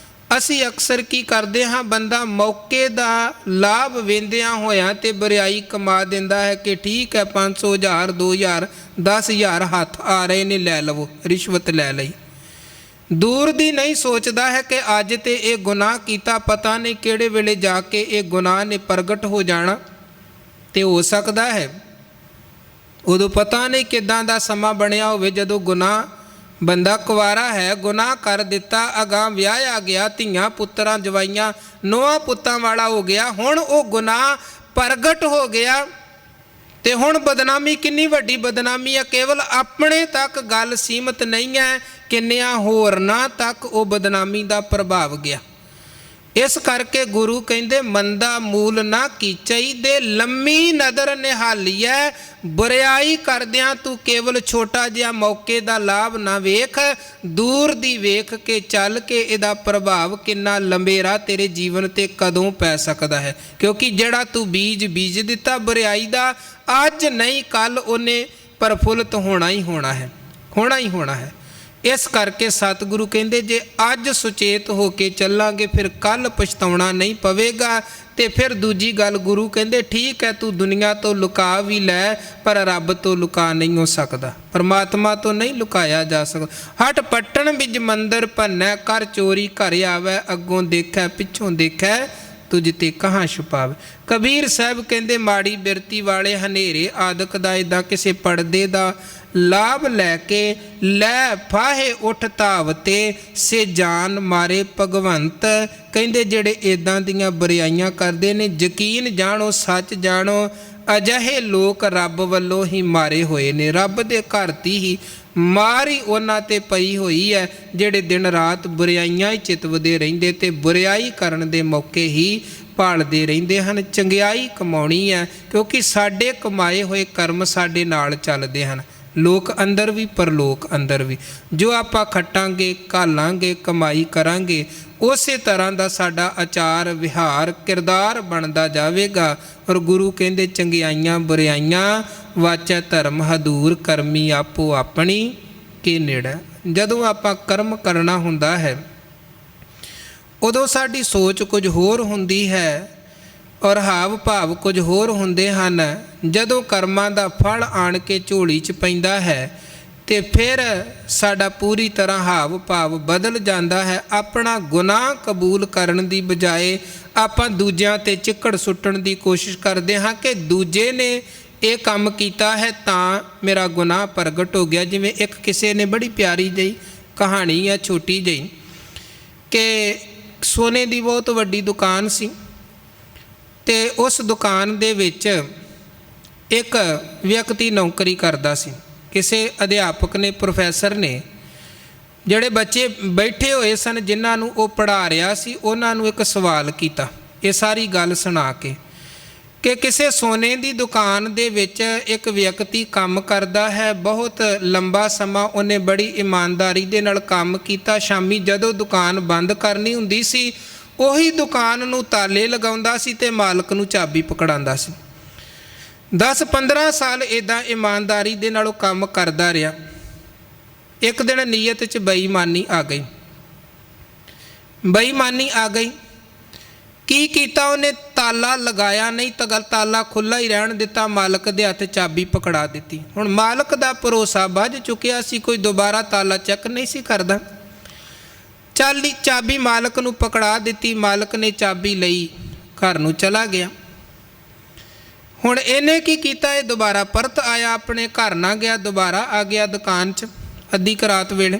ਅਸੀਂ ਅਕਸਰ ਕੀ ਕਰਦੇ ਹਾਂ, ਬੰਦਾ ਮੌਕੇ ਦਾ ਲਾਭ ਵੇਂਦਿਆਂ ਹੋਇਆਂ ਤੇ ਬਰਿਆਈ ਕਮਾ ਦਿੰਦਾ ਹੈ ਕਿ ਠੀਕ ਹੈ 500 1000 2000 10,000 ਹੱਥ ਆ ਰਹੇ ਨੇ, ਲੈ ਲਵੋ, ਰਿਸ਼ਵਤ ਲੈ ਲਈ। ਦੂਰ ਦੀ ਨਹੀਂ ਸੋਚਦਾ ਹੈ ਕਿ ਅੱਜ ਤੇ ਇਹ ਗੁਨਾਹ ਕੀਤਾ, ਪਤਾ ਨਹੀਂ ਕਿਹੜੇ ਵੇਲੇ ਜਾ ਕੇ ਇਹ ਗੁਨਾਹ ਨੇ ਪ੍ਰਗਟ ਹੋ ਜਾਣਾ ਤੇ ਹੋ ਸਕਦਾ ਹੈ ਉਦੋਂ ਪਤਾ ਨਹੀਂ ਕਿੱਦਾਂ ਦਾ ਸਮਾਂ ਬਣਿਆ ਹੋਵੇ ਜਦੋਂ ਗੁਨਾਹ, ਬੰਦਾ ਕੁਆਰਾ ਹੈ, ਗੁਨਾਹ ਕਰ ਦਿੱਤਾ, ਅਗਾਂਹ ਵਿਆਹਿਆ ਗਿਆ, ਧੀਆਂ ਪੁੱਤਰਾਂ ਜਵਾਈਆਂ ਨੋਹਾਂ ਪੁੱਤਾਂ ਵਾਲਾ ਹੋ ਗਿਆ, ਹੁਣ ਉਹ ਗੁਨਾਹ ਪ੍ਰਗਟ ਹੋ ਗਿਆ ਤੇ ਹੁਣ ਬਦਨਾਮੀ ਕਿੰਨੀ ਵੱਡੀ ਬਦਨਾਮੀ ਹੈ। ਕੇਵਲ ਆਪਣੇ ਤੱਕ ਗੱਲ ਸੀਮਤ ਨਹੀਂ ਹੈ, ਕਿੰਨਿਆਂ ਹੋਰਨਾਂ ਤੱਕ ਉਹ ਬਦਨਾਮੀ ਦਾ ਪ੍ਰਭਾਵ ਗਿਆ। ਇਸ ਕਰਕੇ ਗੁਰੂ ਕਹਿੰਦੇ ਮੰਦਾ ਮੂਲ ਨਾ ਕੀਚਈ ਦੇ ਲੰਮੀ ਨਜ਼ਰ ਨਿਹਾਲੀਐ। ਬੁਰਿਆਈ ਕਰਦਿਆਂ ਤੂੰ ਕੇਵਲ ਛੋਟਾ ਜਿਹਾ ਮੌਕੇ ਦਾ ਲਾਭ ਨਾ ਵੇਖ, ਦੂਰ ਦੀ ਵੇਖ ਕੇ ਚੱਲ ਕੇ ਇਹਦਾ ਪ੍ਰਭਾਵ ਕਿੰਨਾ ਲੰਬੇਰਾ ਤੇਰੇ ਜੀਵਨ ਤੇ ਕਦੋਂ ਪੈ ਸਕਦਾ ਹੈ। ਕਿਉਂਕਿ ਜਿਹੜਾ ਤੂੰ ਬੀਜ ਦਿੱਤਾ ਬੁਰਿਆਈ ਦਾ, ਅੱਜ ਨਹੀਂ ਕੱਲ੍ਹ ਉਹਨੇ ਪ੍ਰਫੁੱਲਤ ਹੋਣਾ ਹੀ ਹੋਣਾ ਹੈ, ਹੋਣਾ ਹੀ ਹੋਣਾ ਹੈ। ਇਸ ਕਰਕੇ ਸਤਿਗੁਰੂ ਕਹਿੰਦੇ ਜੇ ਅੱਜ ਸੁਚੇਤ ਹੋ ਕੇ ਚੱਲਾਂਗੇ ਫਿਰ ਕੱਲ੍ਹ ਪਛਤਾਉਣਾ ਨਹੀਂ ਪਵੇਗਾ। ਤੇ ਫਿਰ ਦੂਜੀ ਗੱਲ ਗੁਰੂ ਕਹਿੰਦੇ ਠੀਕ ਹੈ ਤੂੰ ਦੁਨੀਆ ਤੋਂ ਲੁਕਾ ਵੀ ਲੈ ਪਰ ਰੱਬ ਤੋਂ ਲੁਕਾ ਨਹੀਂ ਹੋ ਸਕਦਾ, ਪਰਮਾਤਮਾ ਤੋਂ ਨਹੀਂ ਲੁਕਾਇਆ ਜਾ ਸਕਦਾ। ਹਟ ਪੱਟਣ ਵਿੱਚ ਮੰਦਰ ਭੰਨੈ, ਕਰ ਚੋਰੀ ਘਰ ਆਵੈ, ਅੱਗੋਂ ਦੇਖੈ ਪਿੱਛੋਂ ਦੇਖੈ ਤੁਝ ਤੇ ਕਹਾਂ ਛੁਪਾਵੇ। ਕਬੀਰ ਸਾਹਿਬ ਕਹਿੰਦੇ ਮਾੜੀ ਬਿਰਤੀ ਵਾਲੇ ਹਨੇਰੇ ਆਦਿਕ ਦਾ ਇੱਦਾਂ ਕਿਸੇ ਪਰਦੇ ਦਾ ਲਾਭ ਲੈ ਕੇ ਲੈ ਫਾਹੇ ਉੱਠ ਧਾਵਤੇ ਸੇ ਜਾਨ ਮਾਰੇ ਭਗਵੰਤ। ਕਹਿੰਦੇ ਜਿਹੜੇ ਇੱਦਾਂ ਦੀਆਂ ਬੁਰਾਈਆਂ ਕਰਦੇ ਨੇ, ਯਕੀਨ ਜਾਣੋ ਸੱਚ ਜਾਣੋ ਅਜਿਹੇ ਲੋਕ ਰੱਬ ਵੱਲੋਂ ਹੀ ਮਾਰੇ ਹੋਏ ਨੇ। ਰੱਬ ਦੇ ਘਰ ਦੀ ਹੀ ਮਾਰ ਹੀ ਉਹਨਾਂ ਤੇ ਪਈ ਹੋਈ ਹੈ ਜਿਹੜੇ ਦਿਨ ਰਾਤ ਬੁਰਾਈਆਂ ਹੀ ਚਿਤਵਦੇ ਰਹਿੰਦੇ ਤੇ ਬੁਰਾਈ ਕਰਨ ਦੇ ਮੌਕੇ ਹੀ ਭਾਲਦੇ ਰਹਿੰਦੇ ਹਨ। ਚੰਗਿਆਈ ਕਮਾਉਣੀ ਹੈ ਕਿਉਂਕਿ ਸਾਡੇ ਕਮਾਏ ਹੋਏ ਕਰਮ ਸਾਡੇ ਨਾਲ ਚੱਲਦੇ ਹਨ, ਲੋਕ ਅੰਦਰ ਵੀ ਪਰਲੋਕ ਅੰਦਰ ਵੀ। ਜੋ ਆਪਾਂ ਖੱਟਾਂਗੇ ਘਾਲਾਂਗੇ ਕਮਾਈ ਕਰਾਂਗੇ ਉਸੇ ਤਰ੍ਹਾਂ ਦਾ ਸਾਡਾ ਆਚਾਰ ਵਿਹਾਰ ਕਿਰਦਾਰ ਬਣਦਾ ਜਾਵੇਗਾ। ਔਰ ਗੁਰੂ ਕਹਿੰਦੇ ਚੰਗਿਆਈਆਂ ਬੁਰਾਈਆਂ ਵਾਚੈ ਧਰਮ ਹਦੂਰ, ਕਰਮੀ ਆਪੋ ਆਪਣੀ ਕੇ ਨੇੜੇ। ਜਦੋਂ ਆਪਾਂ ਕਰਮ ਕਰਨਾ ਹੁੰਦਾ ਹੈ ਉਦੋਂ ਸਾਡੀ ਸੋਚ ਕੁਝ ਹੋਰ ਹੁੰਦੀ ਹੈ ਔਰ ਹਾਵ ਭਾਵ ਕੁਝ ਹੋਰ ਹੁੰਦੇ ਹਨ। ਜਦੋਂ ਕਰਮਾਂ ਦਾ ਫਲ ਆਣ ਕੇ ਝੋਲੀ 'ਚ ਪੈਂਦਾ ਹੈ ਤੇ ਫਿਰ ਸਾਡਾ ਪੂਰੀ ਤਰ੍ਹਾਂ ਹਾਵ ਭਾਵ ਬਦਲ ਜਾਂਦਾ ਹੈ। ਆਪਣਾ ਗੁਨਾਹ ਕਬੂਲ ਕਰਨ ਦੀ ਬਜਾਏ ਆਪਾਂ ਦੂਜਿਆਂ ਤੇ ਚਿੱਕੜ ਸੁੱਟਣ ਦੀ ਕੋਸ਼ਿਸ਼ ਕਰਦੇ ਹਾਂ ਕਿ ਦੂਜੇ ਨੇ ਇਹ ਕੰਮ ਕੀਤਾ ਹੈ ਤਾਂ ਮੇਰਾ ਗੁਨਾਹ ਪ੍ਰਗਟ ਹੋ ਗਿਆ। ਜਿਵੇਂ ਇੱਕ ਕਿਸੇ ਨੇ ਬੜੀ ਪਿਆਰੀ ਜਿਹੀ ਕਹਾਣੀ ਹੈ ਛੋਟੀ ਜਿਹੀ ਕਿ ਸੋਨੇ ਦੀ ਬਹੁਤ ਵੱਡੀ ਦੁਕਾਨ ਸੀ ਤੇ ਉਸ ਦੁਕਾਨ ਦੇ ਵਿੱਚ ਇੱਕ ਵਿਅਕਤੀ ਨੌਕਰੀ ਕਰਦਾ ਸੀ। ਕਿਸੇ ਅਧਿਆਪਕ ਨੇ, ਪ੍ਰੋਫੈਸਰ ਨੇ, ਜਿਹੜੇ ਬੱਚੇ ਬੈਠੇ ਹੋਏ ਸਨ ਜਿਨ੍ਹਾਂ ਨੂੰ ਉਹ ਪੜ੍ਹਾ ਰਿਹਾ ਸੀ ਉਹਨਾਂ ਨੂੰ ਇੱਕ ਸਵਾਲ ਕੀਤਾ ਇਹ ਸਾਰੀ ਗੱਲ ਸੁਣਾ ਕੇ ਕਿ ਕਿਸੇ ਸੋਨੇ ਦੀ ਦੁਕਾਨ ਦੇ ਵਿੱਚ ਇੱਕ ਵਿਅਕਤੀ ਕੰਮ ਕਰਦਾ ਹੈ। ਬਹੁਤ ਲੰਬਾ ਸਮਾਂ ਉਹਨੇ ਬੜੀ ਇਮਾਨਦਾਰੀ ਦੇ ਨਾਲ ਕੰਮ ਕੀਤਾ। ਸ਼ਾਮੀ ਜਦੋਂ ਦੁਕਾਨ ਬੰਦ ਕਰਨੀ ਹੁੰਦੀ ਸੀ ਉਹੀ ਦੁਕਾਨ ਨੂੰ ਤਾਲੇ ਲਗਾਉਂਦਾ ਸੀ ਤੇ ਮਾਲਕ ਨੂੰ ਚਾਬੀ ਪਕੜਾਉਂਦਾ ਸੀ। 10-15 ਸਾਲ ਇੱਦਾਂ ਇਮਾਨਦਾਰੀ ਦੇ ਨਾਲ ਉਹ ਕੰਮ ਕਰਦਾ ਰਿਹਾ। ਇੱਕ ਦਿਨ ਨੀਅਤ 'ਚ ਬੇਈਮਾਨੀ ਆ ਗਈ। ਬੇਈਮਾਨੀ ਆ ਗਈ, ਕੀ ਕੀਤਾ ਉਹਨੇ? ਤਾਲਾ ਲਗਾਇਆ ਨਹੀਂ ਤਾਂ ਤਾਲਾ ਖੁੱਲ੍ਹਾ ਹੀ ਰਹਿਣ ਦਿੱਤਾ, ਮਾਲਕ ਦੇ ਹੱਥ ਚਾਬੀ ਪਕੜਾ ਦਿੱਤੀ। ਹੁਣ ਮਾਲਕ ਦਾ ਭਰੋਸਾ ਵੱਜ ਚੁੱਕਿਆ ਸੀ, ਕੋਈ ਦੁਬਾਰਾ ਤਾਲਾ ਚੈੱਕ ਨਹੀਂ ਸੀ ਕਰਦਾ। ਚਾਬੀ ਮਾਲਕ ਨੂੰ ਪਕੜਾ ਦਿੱਤੀ, ਮਾਲਕ ਨੇ ਚਾਬੀ ਲਈ ਘਰ ਨੂੰ ਚਲਾ ਗਿਆ। ਹੁਣ ਇਹਨੇ ਕੀ ਕੀਤਾ? ਇਹ ਦੁਬਾਰਾ ਪਰਤ ਆਇਆ, ਆਪਣੇ ਘਰ ਨਾ ਗਿਆ, ਦੁਬਾਰਾ ਆ ਗਿਆ ਦੁਕਾਨ 'ਚ ਅੱਧੀ ਕੁ ਰਾਤ ਵੇਲੇ।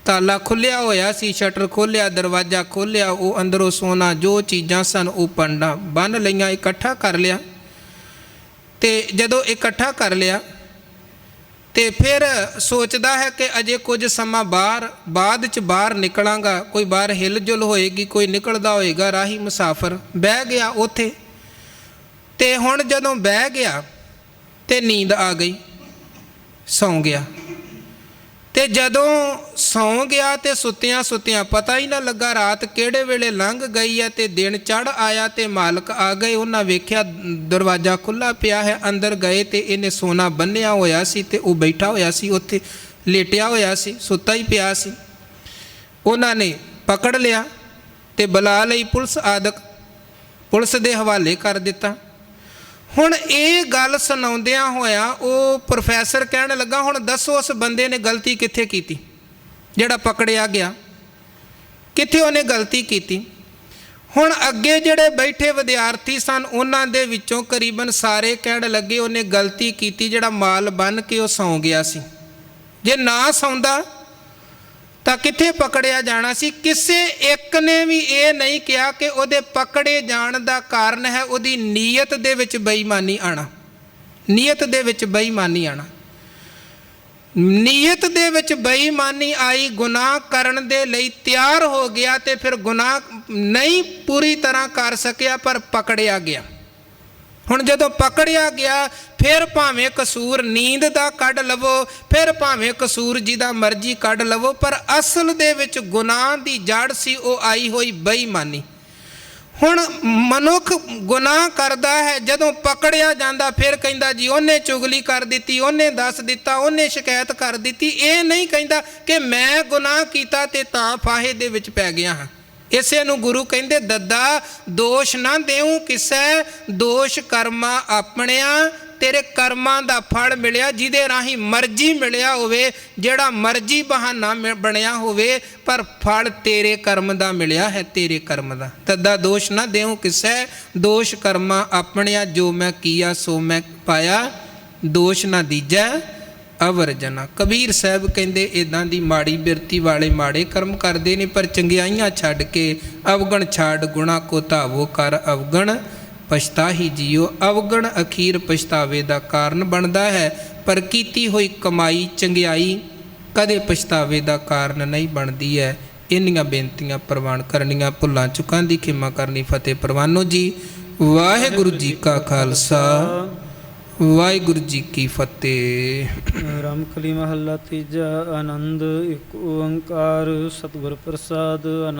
ਤਾਲਾ ਖੁੱਲ੍ਹਿਆ ਹੋਇਆ ਸੀ, ਸ਼ਟਰ ਖੋਲ੍ਹਿਆ, ਦਰਵਾਜ਼ਾ ਖੋਲ੍ਹਿਆ, ਉਹ ਅੰਦਰੋਂ ਸੋਨਾ ਜੋ ਚੀਜ਼ਾਂ ਸਨ ਉਹ ਪੰਡਾ ਬੰਨ੍ਹ ਲਈਆਂ, ਇਕੱਠਾ ਕਰ ਲਿਆ। ਤੇ ਜਦੋਂ ਇਕੱਠਾ ਕਰ ਲਿਆ ਤੇ ਫਿਰ ਸੋਚਦਾ ਹੈ ਕਿ ਅਜੇ ਕੁਝ ਸਮਾਂ ਬਾਅਦ ਚ ਬਾਹਰ ਨਿਕਲਾਂਗਾ, ਕੋਈ ਬਾਹਰ ਹਿਲ ਜੁਲ ਹੋਏਗੀ, ਕੋਈ ਨਿਕਲਦਾ ਹੋਏਗਾ ਰਾਹੀ ਮੁਸਾਫਰ। ਬਹਿ ਗਿਆ ਉੱਥੇ, ਤੇ ਹੁਣ ਜਦੋਂ ਬਹਿ ਗਿਆ ਤੇ ਨੀਂਦ ਆ ਗਈ, ਸੌਂ ਗਿਆ। ਤੇ ਜਦੋਂ ਸੌਂ ਗਿਆ ਤੇ ਸੁੱਤਿਆਂ ਸੁੱਤਿਆਂ ਪਤਾ ਹੀ ਨਾ ਲੱਗਾ ਰਾਤ ਕਿਹੜੇ ਵੇਲੇ ਲੰਘ ਗਈ ਹੈ ਤੇ ਦਿਨ ਚੜ੍ਹ ਆਇਆ ਤੇ ਮਾਲਕ ਆ ਗਏ। ਉਹਨਾਂ ਵੇਖਿਆ ਦਰਵਾਜ਼ਾ ਖੁੱਲ੍ਹਾ ਪਿਆ ਹੈ, ਅੰਦਰ ਗਏ ਤੇ ਇਹਨੇ ਸੋਨਾ ਬੰਨ੍ਹਿਆ ਹੋਇਆ ਸੀ ਤੇ ਉਹ ਬੈਠਾ ਹੋਇਆ ਸੀ ਉੱਥੇ, ਲੇਟਿਆ ਹੋਇਆ ਸੀ, ਸੁੱਤਾ ਹੀ ਪਿਆ ਸੀ। ਉਹਨਾਂ ਨੇ ਪਕੜ ਲਿਆ ਤੇ ਬੁਲਾ ਲਈ ਪੁਲਿਸ ਆਦਿਕ, ਪੁਲਿਸ ਦੇ ਹਵਾਲੇ ਕਰ ਦਿੱਤਾ। ਹੁਣ ਇਹ ਗੱਲ ਸੁਣਾਉਂਦਿਆਂ ਹੋਇਆਂ ਉਹ ਪ੍ਰੋਫੈਸਰ ਕਹਿਣ ਲੱਗਾ, ਹੁਣ ਦੱਸੋ ਉਸ ਬੰਦੇ ਨੇ ਗਲਤੀ ਕਿੱਥੇ ਕੀਤੀ, ਜਿਹੜਾ ਪਕੜਿਆ ਗਿਆ, ਕਿੱਥੇ ਉਹਨੇ ਗਲਤੀ ਕੀਤੀ। ਹੁਣ ਅੱਗੇ ਜਿਹੜੇ ਬੈਠੇ ਵਿਦਿਆਰਥੀ ਸਨ ਉਹਨਾਂ ਦੇ ਵਿੱਚੋਂ ਕਰੀਬਨ ਸਾਰੇ ਕਹਿਣ ਲੱਗੇ ਉਹਨੇ ਗਲਤੀ ਕੀਤੀ ਜਿਹੜਾ ਮਾਲ ਬੰਨ੍ਹ ਕੇ ਉਹ ਸੌਂ ਗਿਆ ਸੀ। ਜੇ ਨਾ ਸੌਂਦਾ ਤਾਂ ਕਿੱਥੇ ਪਕੜਿਆ ਜਾਣਾ ਸੀ। ਕਿਸੇ ਇੱਕ ਨੇ ਵੀ ਇਹ ਨਹੀਂ ਕਿਹਾ ਕਿ ਉਹਦੇ ਪਕੜੇ ਜਾਣ ਦਾ ਕਾਰਨ ਹੈ ਉਹਦੀ ਨੀਅਤ ਦੇ ਵਿੱਚ ਬੇਈਮਾਨੀ ਆਣਾ। ਨੀਅਤ ਦੇ ਵਿੱਚ ਬੇਈਮਾਨੀ ਆਣਾ, ਨੀਅਤ ਦੇ ਵਿੱਚ ਬੇਈਮਾਨੀ ਆਈ, ਗੁਨਾਹ ਕਰਨ ਦੇ ਲਈ ਤਿਆਰ ਹੋ ਗਿਆ ਤੇ ਫਿਰ ਗੁਨਾਹ ਨਹੀਂ ਪੂਰੀ ਤਰ੍ਹਾਂ ਕਰ ਸਕਿਆ ਪਰ ਪਕੜਿਆ ਗਿਆ। ਹੁਣ ਜਦੋਂ ਪਕੜਿਆ ਗਿਆ ਫਿਰ ਭਾਵੇਂ ਕਸੂਰ ਨੀਂਦ ਦਾ ਕੱਢ ਲਵੋ, ਫਿਰ ਭਾਵੇਂ ਕਸੂਰ ਜਿਹਦਾ ਮਰਜ਼ੀ ਕੱਢ ਲਵੋ, ਪਰ ਅਸਲ ਦੇ ਵਿੱਚ ਗੁਨਾਹ ਦੀ ਜੜ ਸੀ ਉਹ ਆਈ ਹੋਈ ਬੇਈਮਾਨੀ। ਹੁਣ ਮਨੁੱਖ ਗੁਨਾਹ ਕਰਦਾ ਹੈ, ਜਦੋਂ ਪਕੜਿਆ ਜਾਂਦਾ ਫਿਰ ਕਹਿੰਦਾ ਜੀ ਉਹਨੇ ਚੁਗਲੀ ਕਰ ਦਿੱਤੀ, ਉਹਨੇ ਦੱਸ ਦਿੱਤਾ, ਉਹਨੇ ਸ਼ਿਕਾਇਤ ਕਰ ਦਿੱਤੀ। ਇਹ ਨਹੀਂ ਕਹਿੰਦਾ ਕਿ ਮੈਂ ਗੁਨਾਹ ਕੀਤਾ ਤੇ ਤਾਂ ਫਾਹੇ ਦੇ ਵਿੱਚ ਪੈ ਗਿਆ ਹਾਂ। ਇਸੇ ਨੂੰ ਗੁਰੂ ਕਹਿੰਦੇ ਦੱਦਾ ਦੋਸ਼ ਨਾ ਦੇਉ ਕਿਸੈ, ਦੋਸ਼ ਕਰਮਾਂ ਆਪਣਿਆਂ, ਤੇਰੇ ਕਰਮਾਂ ਦਾ ਫਲ ਮਿਲਿਆ ਜਿਹਦੇ ਰਾਹੀਂ ਮਰਜ਼ੀ ਮਿਲਿਆ ਹੋਵੇ, ਜਿਹੜਾ ਮਰਜ਼ੀ ਬਹਾਨਾ ਬਣਿਆ ਹੋਵੇ, ਪਰ ਫਲ ਤੇਰੇ ਕਰਮ ਦਾ ਮਿਲਿਆ ਹੈ, ਤੇਰੇ ਕਰਮ ਦਾ। ਦੱਦਾ ਦੋਸ਼ ਨਾ ਦੇਉ ਕਿਸੈ, ਦੋਸ਼ ਕਰਮਾਂ ਆਪਣਿਆਂ, ਜੋ ਮੈਂ ਕੀਆ ਸੋ ਮੈਂ ਪਾਇਆ, ਦੋਸ਼ ਨਾ ਦੀਜੈ ਅਵਰ ਜਨਾ। ਕਬੀਰ ਸਾਹਿਬ ਕਹਿੰਦੇ ਇੱਦਾਂ ਦੀ ਮਾੜੀ ਬਿਰਤੀ ਵਾਲੇ ਮਾੜੇ ਕਰਮ ਕਰਦੇ ਨੇ, ਪਰ ਚੰਗਿਆਈਆਂ ਛੱਡ ਕੇ ਅਵਗਣ ਛਾੜ ਗੁਣਾ ਕੋ ਧਾਵੋ ਕਰ ਅਵਗਣ ਪਛਤਾਹੀ ਜੀਓ। ਅਵਗਣ ਅਖੀਰ ਪਛਤਾਵੇ ਦਾ ਕਾਰਨ ਬਣਦਾ ਹੈ, ਪਰ ਕੀਤੀ ਹੋਈ ਕਮਾਈ ਚੰਗਿਆਈ ਕਦੇ ਪਛਤਾਵੇ ਦਾ ਕਾਰਨ ਨਹੀਂ ਬਣਦੀ ਹੈ। ਇੰਨੀਆਂ ਬੇਨਤੀਆਂ ਪ੍ਰਵਾਨ ਕਰਨੀਆਂ, ਭੁੱਲਾਂ ਚੁੱਕਾਂ ਦੀ ਖਿਮਾ ਕਰਨੀ। ਫਤਿਹ ਪ੍ਰਵਾਨੋ ਜੀ। ਵਾਹਿਗੁਰੂ ਜੀ ਕਾ ਖਾਲਸਾ, ਵਾਹਿਗੁਰੂ ਜੀ ਕੀ ਫਤਿਹ। ਰਾਮਕਲੀ ਮਹੱਲਾ ਤੀਜਾ। ਆਨੰਦ ਇੱਕ ਓੰਕਾਰ ਸਤਿਗੁਰ ਪ੍ਰਸਾਦ।